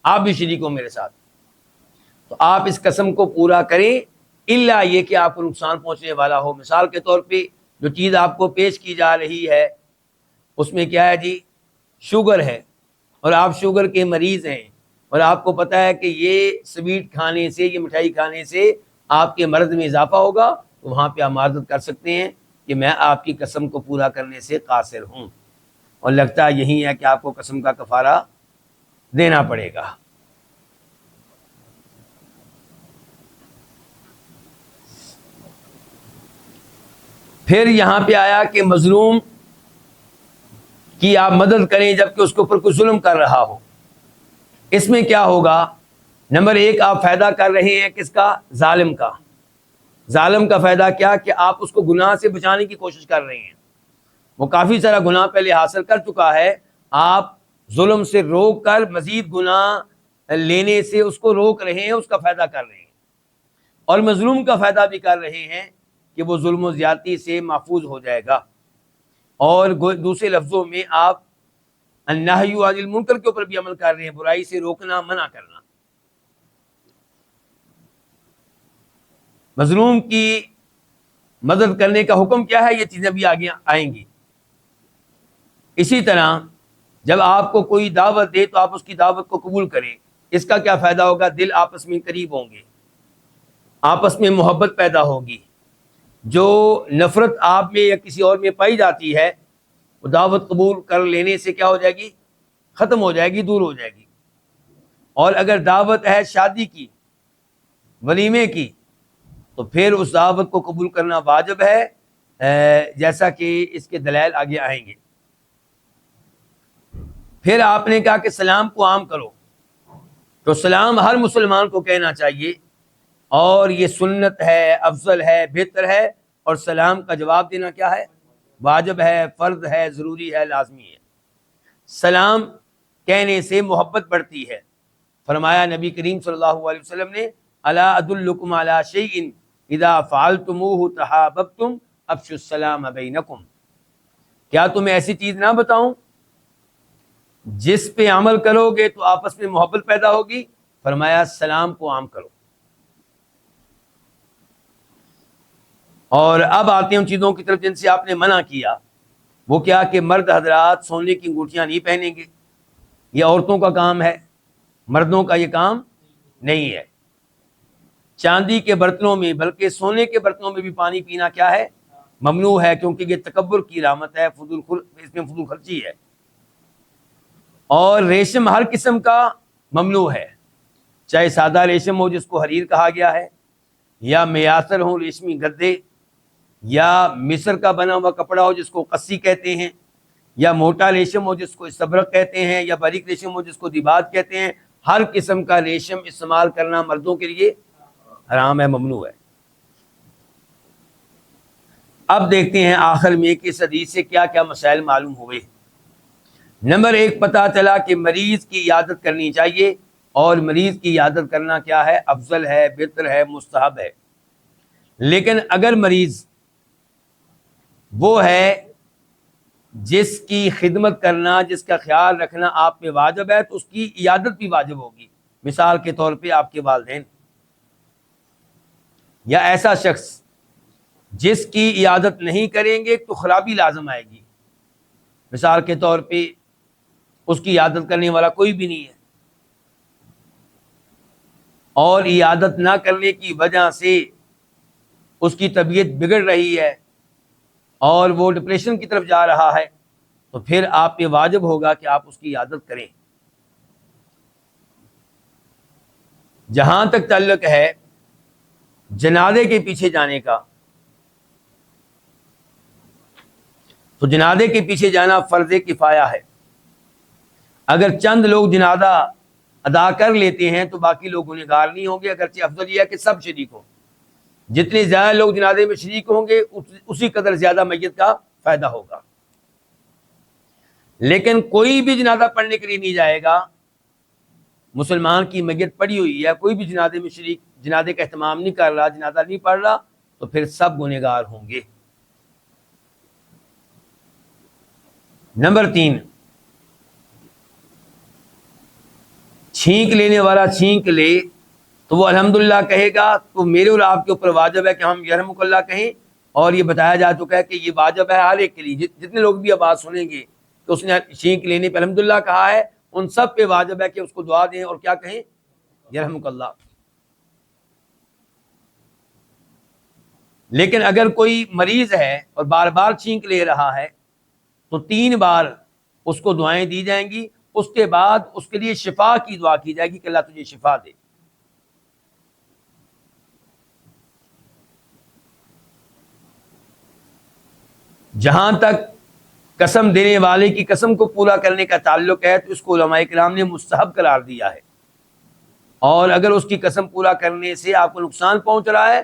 آپ بھی شریک ہو میرے ساتھ، تو آپ اس قسم کو پورا کریں الا یہ کہ آپ کو نقصان پہنچنے والا ہو۔ مثال کے طور پہ جو چیز آپ کو پیش کی جا رہی ہے اس میں کیا ہے جی؟ شوگر ہے، اور آپ شوگر کے مریض ہیں اور آپ کو پتہ ہے کہ یہ سویٹ کھانے سے، یہ مٹھائی کھانے سے آپ کے مرض میں اضافہ ہوگا، تو وہاں پہ آپ معذرت کر سکتے ہیں کہ میں آپ کی قسم کو پورا کرنے سے قاصر ہوں، اور لگتا ہے یہی ہے کہ آپ کو قسم کا کفارہ دینا پڑے گا۔ پھر یہاں پہ آیا کہ مظلوم کی آپ مدد کریں جبکہ اس کے اوپر کوئی ظلم کر رہا ہو۔ اس میں کیا ہوگا؟ نمبر ایک، آپ فائدہ کر رہے ہیں کس کا؟ ظالم کا۔ ظالم کا فائدہ کیا؟ کہ آپ اس کو گناہ سے بچانے کی کوشش کر رہے ہیں، وہ کافی سارا گناہ پہلے حاصل کر چکا ہے، آپ ظلم سے روک کر مزید گناہ لینے سے اس کو روک رہے ہیں، اس کا فائدہ کر رہے ہیں، اور مظلوم کا فائدہ بھی کر رہے ہیں کہ وہ ظلم و زیادتی سے محفوظ ہو جائے گا۔ اور دوسرے لفظوں میں آپ النہی عن المنکر کے اوپر بھی عمل کر رہے ہیں، برائی سے روکنا، منع کرنا۔ مظلوم کی مدد کرنے کا حکم کیا ہے؟ یہ چیزیں بھی آگے آئیں گی۔ اسی طرح جب آپ کو کوئی دعوت دے تو آپ اس کی دعوت کو قبول کریں، اس کا کیا فائدہ ہوگا؟ دل آپس میں قریب ہوں گے، آپس میں محبت پیدا ہوگی، جو نفرت آپ میں یا کسی اور میں پائی جاتی ہے وہ دعوت قبول کر لینے سے کیا ہو جائے گی؟ ختم ہو جائے گی، دور ہو جائے گی۔ اور اگر دعوت ہے شادی کی، ولیمے کی، تو پھر اس دعوت کو قبول کرنا واجب ہے، جیسا کہ اس کے دلائل آگے آئیں گے۔ پھر آپ نے کہا کہ سلام کو عام کرو، تو سلام ہر مسلمان کو کہنا چاہیے، اور یہ سنت ہے، افضل ہے، بہتر ہے، اور سلام کا جواب دینا کیا ہے؟ واجب ہے، فرض ہے، ضروری ہے، لازمی ہے۔ سلام کہنے سے محبت بڑھتی ہے۔ فرمایا نبی کریم صلی اللہ علیہ وسلم نے، الا ادلکم علی شیء اذا فعلتموه تحاببتم افشوا السلام بینکم، کیا تمہیں ایسی چیز نہ بتاؤں جس پہ عمل کرو گے تو آپس میں محبت پیدا ہوگی؟ فرمایا سلام کو عام کرو۔ اور اب آتے ہیں ان چیزوں کی طرف جن سے آپ نے منع کیا، وہ کیا کہ مرد حضرات سونے کی انگوٹھیاں نہیں پہنیں گے، یہ عورتوں کا کام ہے، مردوں کا یہ کام نہیں ہے۔ چاندی کے برتنوں میں بلکہ سونے کے برتنوں میں بھی پانی پینا کیا ہے؟ ممنوع ہے، کیونکہ یہ تکبر کی علامت ہے، اس میں فضول خرچی ہے۔ اور ریشم ہر قسم کا ممنوع ہے، چاہے سادہ ریشم ہو جس کو حریر کہا گیا ہے، یا میاسر ہوں ریشمی گدے، یا مصر کا بنا ہوا کپڑا ہو جس کو قصی کہتے ہیں، یا موٹا ریشم ہو جس کو استبرق کہتے ہیں، یا باریک ریشم ہو جس کو دیباج کہتے ہیں، ہر قسم کا ریشم استعمال کرنا مردوں کے لیے حرام ہے، ممنوع ہے۔ اب دیکھتے ہیں آخر میں کہ اس حدیث سے کیا کیا مسائل معلوم ہوئے۔ نمبر 1، پتہ چلا کہ مریض کی عیادت کرنی چاہیے، اور مریض کی عیادت کرنا کیا ہے؟ افضل ہے، بہتر ہے، مستحب ہے۔ لیکن اگر مریض وہ ہے جس کی خدمت کرنا، جس کا خیال رکھنا آپ پہ واجب ہے، تو اس کی عیادت بھی واجب ہوگی۔ مثال کے طور پہ آپ کے والدین، یا ایسا شخص جس کی عیادت نہیں کریں گے تو خرابی لازم آئے گی۔ مثال کے طور پہ اس کی عیادت کرنے والا کوئی بھی نہیں ہے، اور عیادت نہ کرنے کی وجہ سے اس کی طبیعت بگڑ رہی ہے اور وہ ڈپریشن کی طرف جا رہا ہے، تو پھر آپ پہ واجب ہوگا کہ آپ اس کی عیادت کریں۔ جہاں تک تعلق ہے جنازے کے پیچھے جانے کا، تو جنازے کے پیچھے جانا فرض کفایہ ہے۔ اگر چند لوگ جنازہ ادا کر لیتے ہیں تو باقی لوگ گنہگار نہیں ہوں گے، اگرچہ افضل یہ ہے کہ سب شریک ہوں۔ جتنے زیادہ لوگ جنازے میں شریک ہوں گے اسی قدر زیادہ میت کا فائدہ ہوگا۔ لیکن کوئی بھی جنازہ پڑھنے کے لیے نہیں جائے گا، مسلمان کی میت پڑی ہوئی ہے، کوئی بھی جنازے میں شریک، جنازے کا اہتمام نہیں کر رہا، جنازہ نہیں پڑھ رہا، تو پھر سب گنہگار ہوں گے۔ نمبر 3، چھینک لینے والا چھینک لے تو وہ الحمدللہ کہے گا، تو میرے اور آپ کے اوپر واجب ہے کہ ہم یرحمک اللہ کہیں، اور یہ بتایا جا چکا ہے کہ یہ واجب ہے ہر ایک کے لیے۔ جتنے لوگ بھی آواز سنیں گے کہ اس نے چھینک لینے پہ الحمدللہ کہا ہے، ان سب پہ واجب ہے کہ اس کو دعا دیں اور کیا کہیں؟ یرحمک اللہ۔ لیکن اگر کوئی مریض ہے اور بار بار چھینک لے رہا ہے تو 3 بار اس کو دعائیں دی جائیں گی، اس کے بعد اس کے لیے شفا کی دعا کی جائے گی کہ اللہ تجھے شفا دے۔ جہاں تک قسم دینے والے کی قسم کو پورا کرنے کا تعلق ہے تو اس کو علماء کرام نے مستحب قرار دیا ہے، اور اگر اس کی قسم پورا کرنے سے آپ کو نقصان پہنچ رہا ہے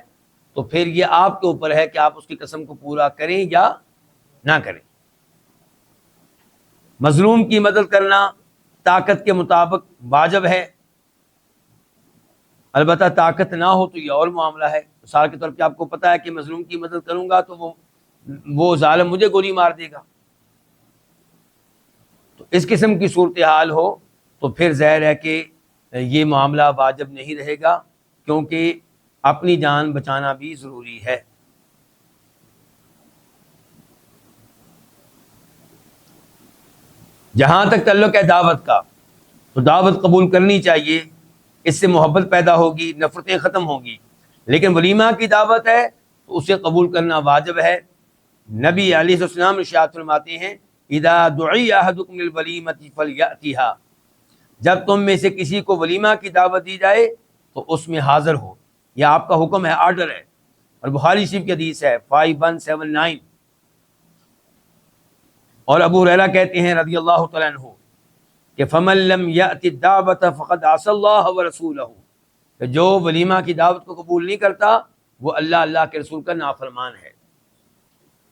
تو پھر یہ آپ کے اوپر ہے کہ آپ اس کی قسم کو پورا کریں یا نہ کریں۔ مظلوم کی مدد کرنا طاقت کے مطابق واجب ہے، البتہ طاقت نہ ہو تو یہ اور معاملہ ہے۔ مثال کے طور پہ آپ کو پتہ ہے کہ مظلوم کی مدد کروں گا تو وہ ظالم مجھے گولی مار دے گا، تو اس قسم کی صورتحال ہو تو پھر ظاہر ہے کہ یہ معاملہ واجب نہیں رہے گا، کیونکہ اپنی جان بچانا بھی ضروری ہے۔ جہاں تک تعلق ہے دعوت کا، تو دعوت قبول کرنی چاہیے، اس سے محبت پیدا ہوگی، نفرتیں ختم ہوں گی۔ لیکن ولیمہ کی دعوت ہے تو اسے قبول کرنا واجب ہے۔ نبی علیہ السلام ارشاد فرماتے ہیں، اذا دعی احدکم للولیمۃ فلیأتھا، جب تم میں سے کسی کو ولیمہ کی دعوت دی جائے تو اس میں حاضر ہو۔ یہ آپ کا حکم ہے، آرڈر ہے، اور بخاری شریف کی حدیث ہے 5179۔ اور ابو ہریرہ کہتے ہیں رضی اللہ تعالیٰ عنہ کہ فمن لم یأت الدعوۃ فقد عصى اللہ ورسولہ، کہ جو ولیمہ کی دعوت کو قبول نہیں کرتا وہ اللہ کے رسول کا نافرمان ہے۔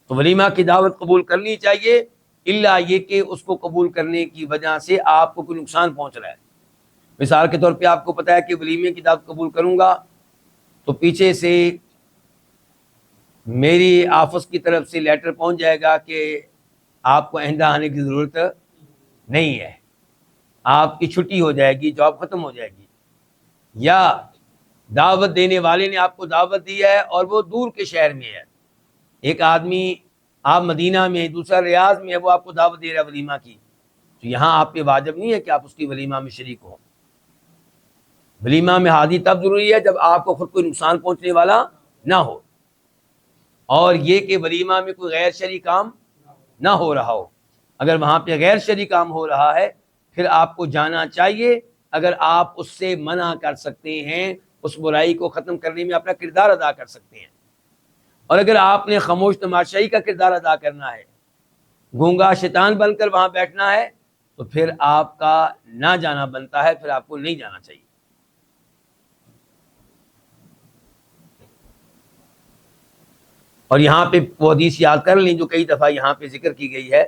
تو ولیمہ کی دعوت قبول کرنی چاہیے، الا یہ کہ اس کو قبول کرنے کی وجہ سے آپ کو کوئی نقصان پہنچ رہا ہے۔ مثال کے طور پہ آپ کو پتہ ہے کہ ولیمے کی دعوت قبول کروں گا تو پیچھے سے میری آفس کی طرف سے لیٹر پہنچ جائے گا کہ آپ کو آئندہ آنے کی ضرورت نہیں ہے، آپ کی چھٹی ہو جائے گی، جاب ختم ہو جائے گی۔ یا دعوت دینے والے نے آپ کو دعوت دی ہے اور وہ دور کے شہر میں ہے، ایک آدمی آپ مدینہ میں، دوسرا ریاض میں ہے، وہ آپ کو دعوت دے رہا ہے ولیمہ کی، تو یہاں آپ پہ واجب نہیں ہے کہ آپ اس کی ولیمہ میں شریک ہوں۔ ولیمہ میں حاضری تب ضروری ہے جب آپ کو خود کوئی نقصان پہنچنے والا نہ ہو، اور یہ کہ ولیمہ میں کوئی غیر شرعی کام نہ ہو رہا ہو۔ اگر وہاں پہ غیر شرعی کام ہو رہا ہے پھر آپ کو جانا چاہیے، اگر آپ اس سے منع کر سکتے ہیں، اس برائی کو ختم کرنے میں اپنا کردار ادا کر سکتے ہیں۔ اور اگر آپ نے خاموش تماشائی کا کردار ادا کرنا ہے، گونگا شیطان بن کر وہاں بیٹھنا ہے، تو پھر آپ کا نہ جانا بنتا ہے، پھر آپ کو نہیں جانا چاہیے۔ اور یہاں پہ وہ حدیث یاد کر لیں جو کئی دفعہ یہاں پہ ذکر کی گئی ہے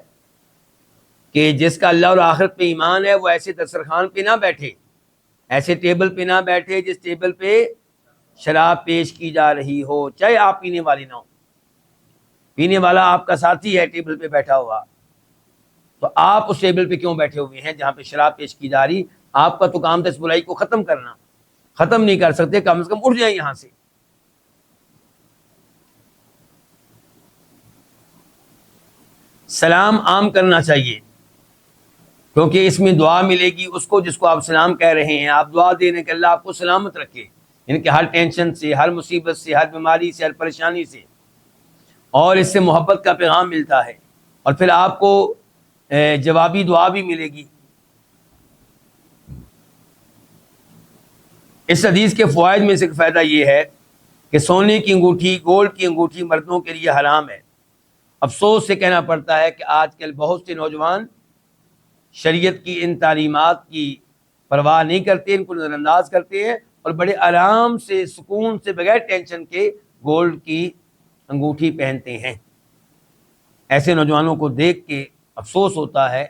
کہ جس کا اللہ اور آخرت پہ ایمان ہے وہ ایسے دسترخوان پہ نہ بیٹھے، ایسے ٹیبل پہ نہ بیٹھے جس ٹیبل پہ شراب پیش کی جا رہی ہو، چاہے آپ پینے والی نہ ہو۔ پینے والا آپ کا ساتھی ہے ٹیبل پہ بیٹھا ہوا، تو آپ اس ٹیبل پہ کیوں بیٹھے ہوئے ہیں جہاں پہ شراب پیش کی جا رہی؟ آپ کا تو کام تھا اس برائی کو ختم کرنا، ختم نہیں کر سکتے، کم از کم اٹھ جائیں یہاں سے۔ سلام عام کرنا چاہیے، کیونکہ اس میں دعا ملے گی اس کو جس کو آپ سلام کہہ رہے ہیں۔ آپ دعا دے رہے ہیں کہ اللہ آپ کو سلامت رکھے، یعنی کہ ہر ٹینشن سے، ہر مصیبت سے، ہر بیماری سے، ہر پریشانی سے، اور اس سے محبت کا پیغام ملتا ہے، اور پھر آپ کو جوابی دعا بھی ملے گی۔ اس حدیث کے فوائد میں سے ایک فائدہ یہ ہے کہ سونے کی انگوٹھی، گولڈ کی انگوٹھی مردوں کے لیے حرام ہے۔ افسوس سے کہنا پڑتا ہے کہ آج کل بہت سے نوجوان شریعت کی ان تعلیمات کی پرواہ نہیں کرتے، ان کو نظر انداز کرتے ہیں، اور بڑے آرام سے، سکون سے، بغیر ٹینشن کے گولڈ کی انگوٹھی پہنتے ہیں۔ ایسے نوجوانوں کو دیکھ کے افسوس ہوتا ہے،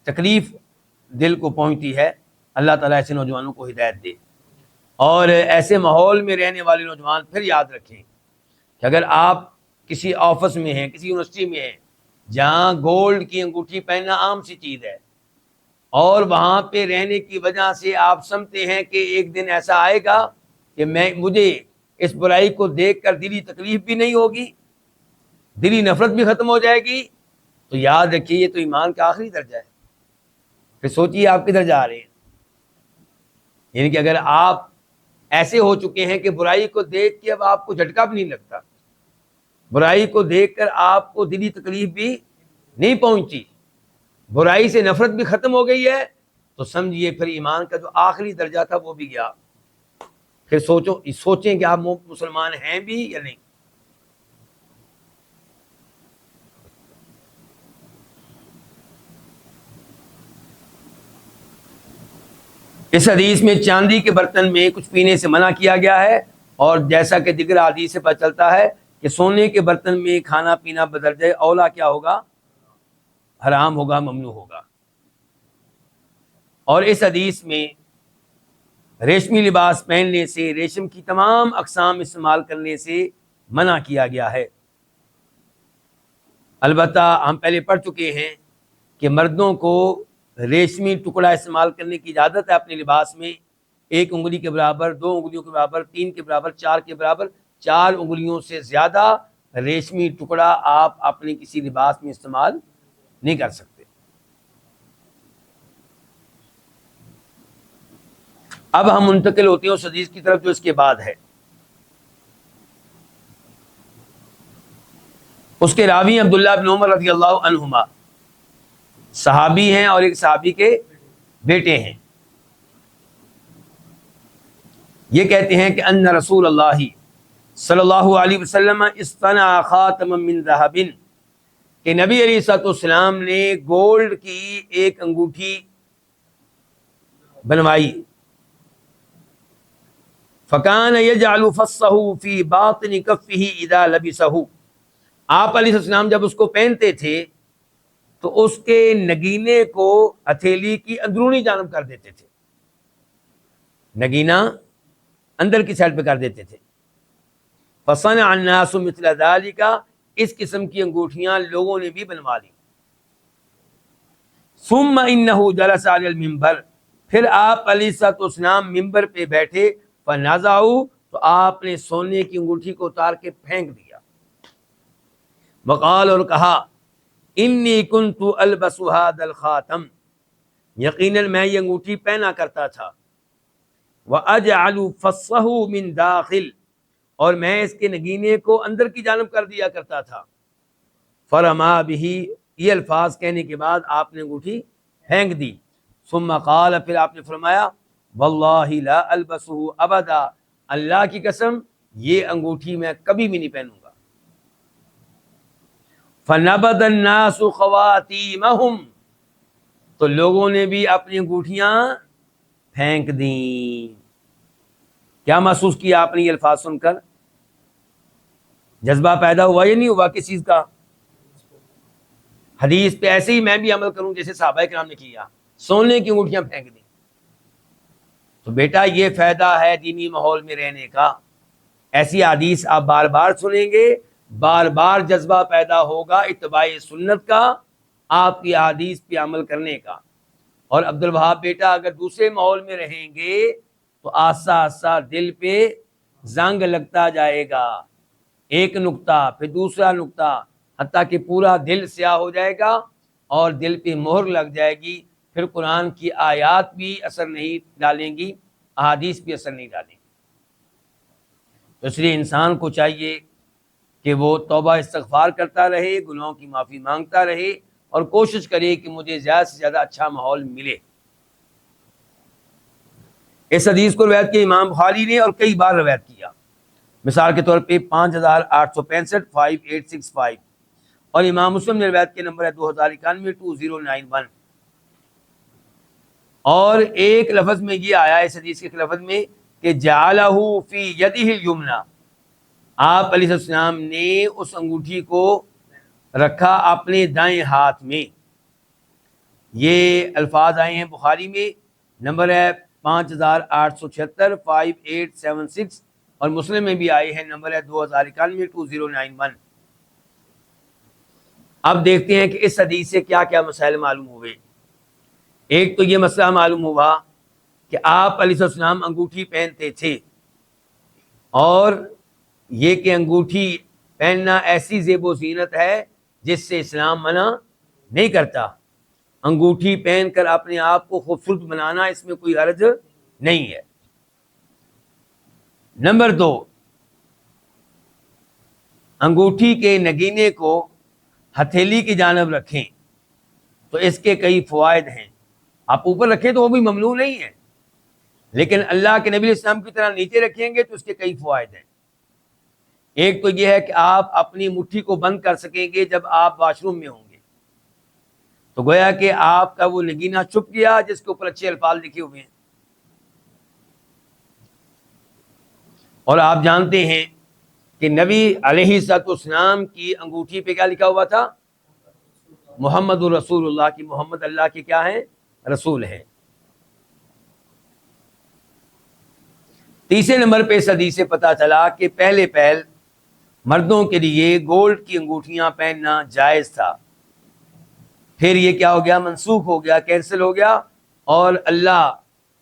تکلیف دل کو پہنچتی ہے۔ اللہ تعالیٰ ایسے نوجوانوں کو ہدایت دے۔ اور ایسے ماحول میں رہنے والے نوجوان پھر یاد رکھیں کہ اگر آپ کسی آفس میں ہیں، کسی یونیورسٹی میں ہیں جہاں گولڈ کی انگوٹھی پہننا عام سی چیز ہے، اور وہاں پہ رہنے کی وجہ سے آپ سمجھتے ہیں کہ ایک دن ایسا آئے گا کہ مجھے اس برائی کو دیکھ کر دلی تکلیف بھی نہیں ہوگی، دلی نفرت بھی ختم ہو جائے گی، تو یاد رکھیے یہ تو ایمان کا آخری درجہ ہے۔ پھر سوچیے آپ کدھر جا رہے ہیں۔ یعنی کہ اگر آپ ایسے ہو چکے ہیں کہ برائی کو دیکھ کے اب آپ کو جھٹکا بھی نہیں لگتا، برائی کو دیکھ کر آپ کو دلی تکلیف بھی نہیں پہنچی، برائی سے نفرت بھی ختم ہو گئی ہے، تو سمجھیے پھر ایمان کا جو آخری درجہ تھا وہ بھی گیا۔ پھر سوچیں کہ آپ مسلمان ہیں بھی یا نہیں۔ اس حدیث میں چاندی کے برتن میں کچھ پینے سے منع کیا گیا ہے، اور جیسا کہ دیگر حدیث سے پتہ چلتا ہے کہ سونے کے برتن میں کھانا پینا بدرجہ اولا کیا ہوگا؟ حرام ہوگا، ممنوع ہوگا۔ اور اس حدیث میں ریشمی لباس پہننے سے، ریشم کی تمام اقسام استعمال کرنے سے منع کیا گیا ہے۔ البتہ ہم پہلے پڑھ چکے ہیں کہ مردوں کو ریشمی ٹکڑا استعمال کرنے کی اجازت ہے اپنے لباس میں، 1 انگلی کے برابر، 2 انگلیوں کے برابر، 3 کے برابر، 4 کے برابر، 4 انگلیوں سے زیادہ ریشمی ٹکڑا آپ اپنے کسی لباس میں استعمال نہیں کر سکتے۔ اب ہم منتقل ہوتے ہیں اس حدیث کی طرف جو اس کے بعد ہے۔ اس کے راوی عبداللہ بن عمر رضی اللہ عنہما، صحابی ہیں اور ایک صحابی کے بیٹے ہیں۔ یہ کہتے ہیں کہ ان رسول اللہ صلی اللہ علیہ وسلم اصطنع خاتما من ذہب، کہ نبی علیہ الصلوۃ والسلام نے گولڈ کی ایک انگوٹھی بنوائی۔ فکان یجعل فصہ فی باطن کفہ اذا لبسہ، آپ علیہ السلام جب اس کو پہنتے تھے تو اس کے نگینے کو ہتھیلی کی اندرونی جانب کر دیتے تھے، نگینہ اندر کی سائڈ پہ کر دیتے تھے۔ فصنع الناس مثل ذلك، اس قسم کی انگوٹھیاں لوگوں نے بھی بنوا لی۔ ثم انہ جلس علی المنبر، پھر آپ علیہ الصلوۃ والسلام ممبر پہ بیٹھے، فنزعوا، تو آپ نے سونے کی انگوٹھی کو اتار کے پھینک دیا۔ وقال، اور کہا، انی کنت البس هذا الخاتم، یقیناً میں یہ انگوٹھی پہنا کرتا تھا، واجعل فصه من داخل، اور میں اس کے نگینے کو اندر کی جانب کر دیا کرتا تھا۔ فرما به، یہ الفاظ کہنے کے بعد آپ نے انگوٹھی پھینک دی۔ ثم قال، پھر آپ نے فرمایا، واللہ لا البسہ ابدا، اللہ کی قسم یہ انگوٹھی میں کبھی بھی نہیں پہنوں گا۔ فنبذ الناس خواتیمہم، تو لوگوں نے بھی اپنی انگوٹھیاں پھینک دیں۔ کیا محسوس کیا آپ نے یہ الفاظ سن کر؟ جذبہ پیدا ہوا یا نہیں ہوا کس چیز کا؟ حدیث پہ ایسے ہی میں بھی عمل کروں جیسے صحابہ کرام نے کیا، سونے کی انگوٹھیاں پھینک دیں۔ تو بیٹا یہ فائدہ ہے دینی ماحول میں رہنے کا، ایسی حدیث آپ بار بار سنیں گے، بار بار جذبہ پیدا ہوگا اتباع سنت کا، آپ کی حدیث پہ عمل کرنے کا۔ اور عبد الوہاب بیٹا اگر دوسرے ماحول میں رہیں گے تو آہستہ آہستہ دل پہ زنگ لگتا جائے گا، ایک نقطہ پھر دوسرا نقطہ، حتیٰ کہ پورا دل سیاہ ہو جائے گا اور دل پہ مہر لگ جائے گی، پھر قرآن کی آیات بھی اثر نہیں ڈالیں گی، احادیث بھی اثر نہیں ڈالیں گی۔ تو اس لیے انسان کو چاہیے کہ وہ توبہ استغفار کرتا رہے، گناہوں کی معافی مانگتا رہے اور کوشش کرے کہ مجھے زیادہ سے زیادہ اچھا ماحول ملے۔ اس حدیث کو روایت کیا امام بخاری نے اور کئی بار روایت کیا، مثال کے طور پہ 5865 5865، اور امام مسلم نے روایت کے نمبر ہے 2091 2091۔ اور ایک لفظ میں یہ آیا اس حدیث کے لفظ میں کہ جعلہ فی یدہ الیمنی، آپ علیہ السلام نے اس انگوٹھی کو رکھا اپنے دائیں ہاتھ میں۔ یہ الفاظ آئے ہیں بخاری میں، نمبر ہے 5876 5876، اور مسلم میں بھی آئے ہیں، نمبر ہے 2091 2091۔ اب دیکھتے ہیں کہ اس حدیث سے کیا کیا مسائل معلوم ہوئے۔ ایک تو یہ مسئلہ معلوم ہوا کہ آپ علیہ السلام انگوٹھی پہنتے تھے، اور یہ کہ انگوٹھی پہننا ایسی زیب و زینت ہے جس سے اسلام منع نہیں کرتا۔ انگوٹھی پہن کر اپنے آپ کو خوبصورت بنانا، اس میں کوئی حرج نہیں ہے۔ نمبر دو، انگوٹھی کے نگینے کو ہتھیلی کی جانب رکھیں تو اس کے کئی فوائد ہیں۔ آپ اوپر رکھیں تو وہ بھی ممنوع نہیں ہے، لیکن اللہ کے نبی اسلام کی طرح نیچے رکھیں گے تو اس کے کئی فوائد ہیں۔ ایک تو یہ ہے کہ آپ اپنی مٹھی کو بند کر سکیں گے جب آپ واش روم میں ہوں گے، تو گویا کہ آپ کا وہ نگینہ چھپ گیا جس کے اوپر اچھے الفاظ لکھے ہوئے ہیں۔ اور آپ جانتے ہیں کہ نبی علیہ السلام کی انگوٹھی پہ کیا لکھا ہوا تھا؟ محمد الرسول اللہ، کی محمد اللہ کے کیا ہیں؟ رسول ہیں۔ تیسرے نمبر پہ اس حدیث سے پتہ چلا کہ پہلے مردوں کے لیے گولڈ کی انگوٹھیاں پہننا جائز تھا، پھر یہ کیا ہو گیا؟ منسوخ ہو گیا، کینسل ہو گیا۔ اور اللہ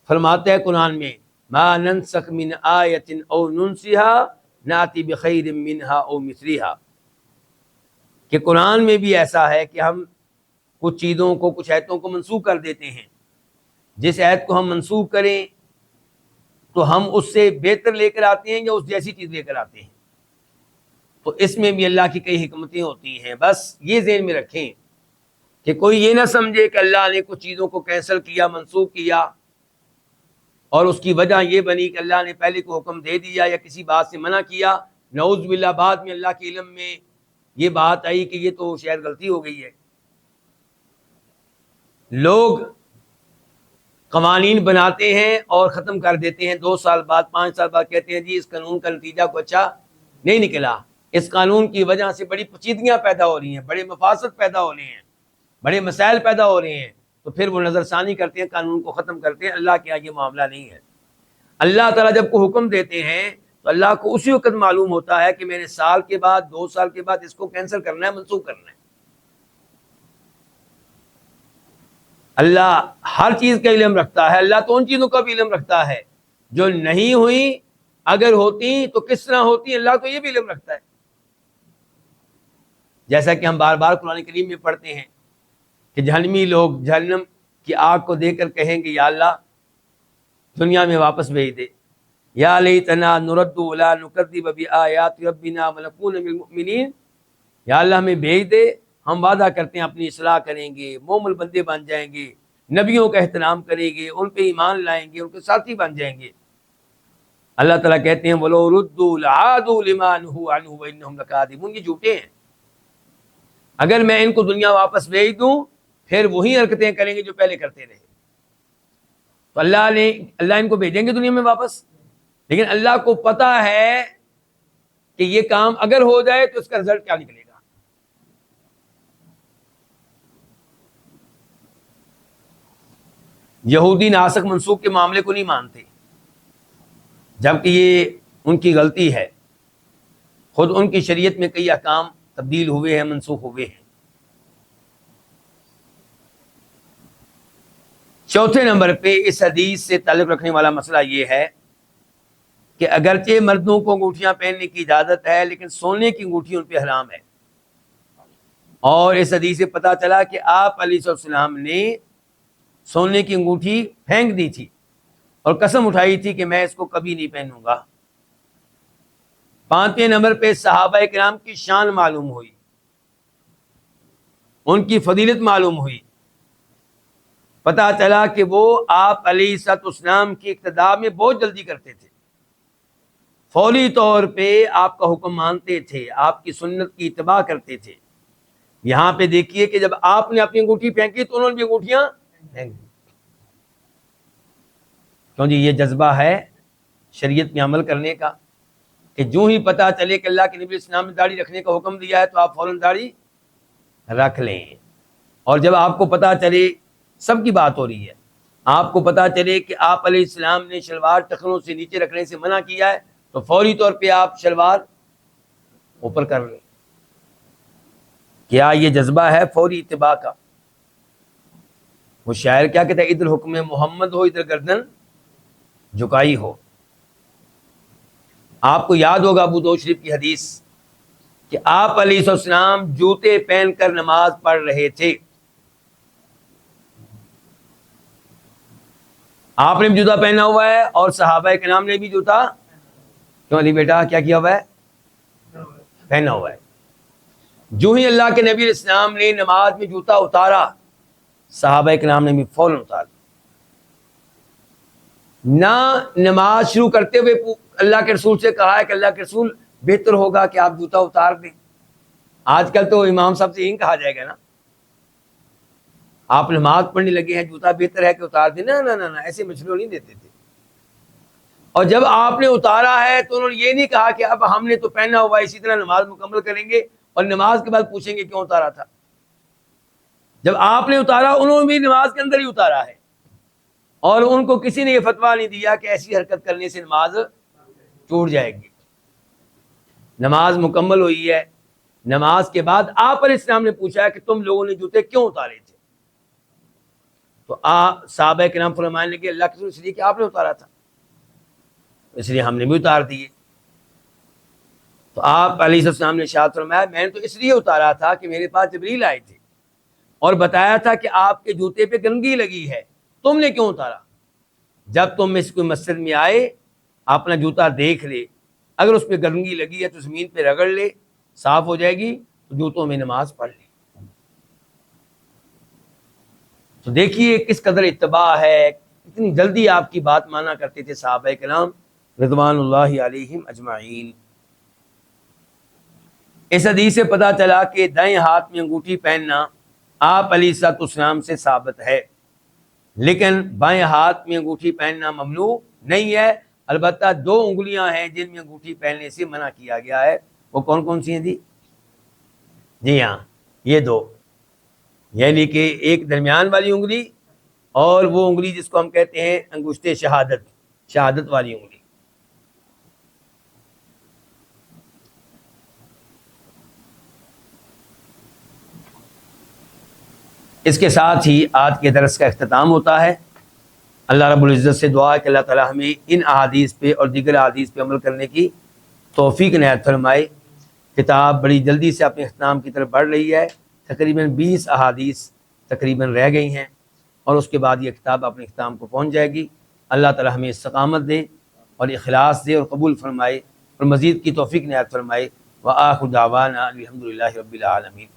فرماتا ہے قرآن میں ما ننسخ من آیت او ننسها ناتی بخیر منها او مثلها، کہ قرآن میں بھی ایسا ہے کہ ہم کچھ چیزوں کو، کچھ آیتوں کو منسوخ کر دیتے ہیں، جس آیت کو ہم منسوخ کریں تو ہم اس سے بہتر لے کر آتے ہیں یا اس جیسی چیز لے کر آتے ہیں۔ تو اس میں بھی اللہ کی کئی حکمتیں ہوتی ہیں۔ بس یہ ذہن میں رکھیں کہ کوئی یہ نہ سمجھے کہ اللہ نے کچھ چیزوں کو کینسل کیا، منسوخ کیا، اور اس کی وجہ یہ بنی کہ اللہ نے پہلے کو حکم دے دیا یا کسی بات سے منع کیا، نعوذ باللہ بعد میں اللہ کے علم میں یہ بات آئی کہ یہ تو شاید غلطی ہو گئی ہے۔ لوگ قوانین بناتے ہیں اور ختم کر دیتے ہیں، 2 سال بعد 5 سال بعد کہتے ہیں جی اس قانون کا نتیجہ کو اچھا نہیں نکلا، اس قانون کی وجہ سے بڑی پیچیدگیاں پیدا ہو رہی ہیں، بڑے مفاسد پیدا ہو رہے ہیں، بڑے مسائل پیدا ہو رہے ہیں، تو پھر وہ نظر ثانی کرتے ہیں، قانون کو ختم کرتے ہیں۔ اللہ کے آگے معاملہ نہیں ہے۔ اللہ تعالیٰ جب کو حکم دیتے ہیں تو اللہ کو اسی وقت معلوم ہوتا ہے کہ میں نے سال کے بعد، 2 سال کے بعد اس کو کینسل کرنا ہے، منسوخ کرنا ہے۔ اللہ ہر چیز کا علم رکھتا ہے، اللہ تو ان چیزوں کا بھی علم رکھتا ہے جو نہیں ہوئی، اگر ہوتی تو کس طرح ہوتی، اللہ تو یہ بھی علم رکھتا ہے۔ جیسا کہ ہم بار بار قرآن کریم میں پڑھتے ہیں کہ جہنمی لوگ جہنم کی آگ کو دیکھ کر کہیں گے یا اللہ دنیا میں واپس بھیج دے، یا لیتنا نرد ولا نکذب بآیات ربنا ونکون من المؤمنین، یا اللہ ہمیں بھیج دے، ہم وعدہ کرتے ہیں اپنی اصلاح کریں گے، مومن بندے بن جائیں گے، نبیوں کا احترام کریں گے، ان پہ ایمان لائیں گے، ان کے ساتھی بن جائیں گے۔ اللہ تعالیٰ کہتے ہیں وَلَوْ رُدُّوا لَعَادُوا لِمَا نُهُوا عَنْهُ وَإِنَّهُمْ لَكَاذِبُونَ، یہ جھوٹے ہیں۔ اگر میں ان کو دنیا واپس بھیج دوں پھر وہی حرکتیں کریں گے جو پہلے کرتے رہے۔ تو اللہ ان کو بھیجیں گے دنیا میں واپس، لیکن اللہ کو پتا ہے کہ یہ کام اگر ہو جائے تو اس کا رزلٹ کیا نکلے گا۔ یہودی ناسخ منسوخ کے معاملے کو نہیں مانتے، جبکہ یہ ان کی غلطی ہے۔ خود ان کی شریعت میں کئی احکام تبدیل ہوئے ہیں، منسوخ ہوئے ہیں۔ چوتھے نمبر پہ اس حدیث سے تعلق رکھنے والا مسئلہ یہ ہے کہ اگرچہ مردوں کو انگوٹھیاں پہننے کی اجازت ہے لیکن سونے کی انگوٹھی ان پہ حرام ہے۔ اور اس حدیث سے پتہ چلا کہ آپ علیہ السلام نے سونے کی انگوٹھی پھینک دی تھی اور قسم اٹھائی تھی کہ میں اس کو کبھی نہیں پہنوں گا۔ پانچویں نمبر پہ صحابہ کرام کی شان معلوم ہوئی، ان کی فضیلت معلوم ہوئی۔ پتہ چلا کہ وہ آپ علیہ السلام کی اقتداء میں بہت جلدی کرتے تھے، فوری طور پہ آپ کا حکم مانتے تھے، آپ کی سنت کی اتباع کرتے تھے۔ یہاں پہ دیکھیے کہ جب آپ نے اپنی انگوٹھی پھینکی تو انہوں نے بھی انگوٹھیاں پھینک دی۔ کیوں جی؟ یہ جذبہ ہے شریعت میں عمل کرنے کا کہ جو ہی پتہ چلے کہ اللہ کے نبی اسلام نے داڑھی رکھنے کا حکم دیا ہے تو آپ فوراً داڑھی رکھ لیں۔ اور جب آپ کو پتہ چلے، سب کی بات ہو رہی ہے، آپ کو پتہ چلے کہ آپ علیہ السلام نے شلوار ٹخنوں سے نیچے رکھنے سے منع کیا ہے تو فوری طور پہ آپ شلوار اوپر کر لیں۔ کیا یہ جذبہ ہے فوری اتباع کا؟ وہ شاعر کیا کہتا ہے، ادھر حکم محمد ہو ادھر گردن جھکائی ہو۔ آپ کو یاد ہوگا ابو داؤد شریف کی حدیث کہ آپ علیہ السلام جوتے پہن کر نماز پڑھ رہے تھے۔ آپ نے بھی جوتا پہنا ہوا ہے اور صحابہ کرام نے بھی جوتا، کیوں علی بیٹا کیا کیا ہوا ہے؟ پہنا ہوا ہے۔ جو ہی اللہ کے نبی اسلام نے نماز میں جوتا اتارا، صحابہ کرام نے بھی فوراً اتار دیا۔ نہ نماز شروع کرتے ہوئے اللہ کے رسول سے کہا ہے کہ اللہ کے رسول بہتر ہوگا کہ آپ جوتا اتار دیں۔ آج کل تو امام صاحب سے یہی کہا جائے گا نا، آپ نماز پڑھنے لگے ہیں جوتا بہتر ہے کہ اتار دیں؟ نہ ایسے مشورے نہیں دیتے تھے۔ اور جب آپ نے اتارا ہے تو انہوں نے یہ نہیں کہا کہ اب ہم نے تو پہنا ہوا اسی طرح نماز مکمل کریں گے اور نماز کے بعد پوچھیں گے کیوں اتارا تھا۔ جب آپ نے اتارا انہوں نے بھی نماز کے اندر ہی اتارا ہے، اور ان کو کسی نے یہ فتویٰ نہیں دیا کہ ایسی حرکت کرنے سے نماز ٹوٹ جائے گی۔ نماز مکمل ہوئی ہے، نماز کے بعد آپ علیہ السلام نے پوچھا ہے کہ تم لوگوں نے جوتے کیوں اتارے تھے؟ تو صحابہ کرام فرمانے لگے اللہ کے رسول اس لیے کہ آپ نے اتارا تھا، اس لیے ہم نے بھی اتار دیے۔ تو آپ علیہ السلام نے ارشاد فرمایا میں نے تو اس لیے اتارا تھا کہ میرے پاس جبریل آئے تھے اور بتایا تھا کہ آپ کے جوتے پہ گندگی لگی ہے، تم نے کیوں اتارا؟ جب تم میں سے کوئی مسجد میں آئے اپنا جوتا دیکھ لے، اگر اس پہ گندگی لگی ہے تو زمین پہ رگڑ لے، صاف ہو جائے گی تو جوتوں میں نماز پڑھ لے۔ تو دیکھیے کس قدر اتباع ہے، کتنی جلدی آپ کی بات مانا کرتے تھے صحابہ کرام رضوان اللہ علیہم اجمعین۔ اس حدیث سے پتہ چلا کہ دائیں ہاتھ میں انگوٹھی پہننا آپ علیہ السلام سے ثابت ہے، لیکن بائیں ہاتھ میں انگوٹھی پہننا ممنوع نہیں ہے۔ البتہ دو انگلیاں ہیں جن میں انگوٹھی پہننے سے منع کیا گیا ہے، وہ کون کون سی ہیں جی ہاں، یہ دو، یعنی کہ ایک درمیان والی انگلی اور وہ انگلی جس کو ہم کہتے ہیں انگشت شہادت والی انگلی۔ اس کے ساتھ ہی آج کے درس کا اختتام ہوتا ہے۔ اللہ رب العزت سے دعا ہے کہ اللہ تعالی ہمیں ان احادیث پہ اور دیگر احادیث پہ عمل کرنے کی توفیق عنایت فرمائے۔ کتاب بڑی جلدی سے اپنے اختتام کی طرف بڑھ رہی ہے، تقریباً 20 احادیث تقریباً رہ گئی ہیں اور اس کے بعد یہ کتاب اپنے اختتام کو پہنچ جائے گی۔ اللہ تعالی ہمیں استقامت دے اور اخلاص دے اور قبول فرمائے اور مزید کی توفیق عنایت فرمائے۔ وآخر دعوانا الحمدللہ رب العالمین۔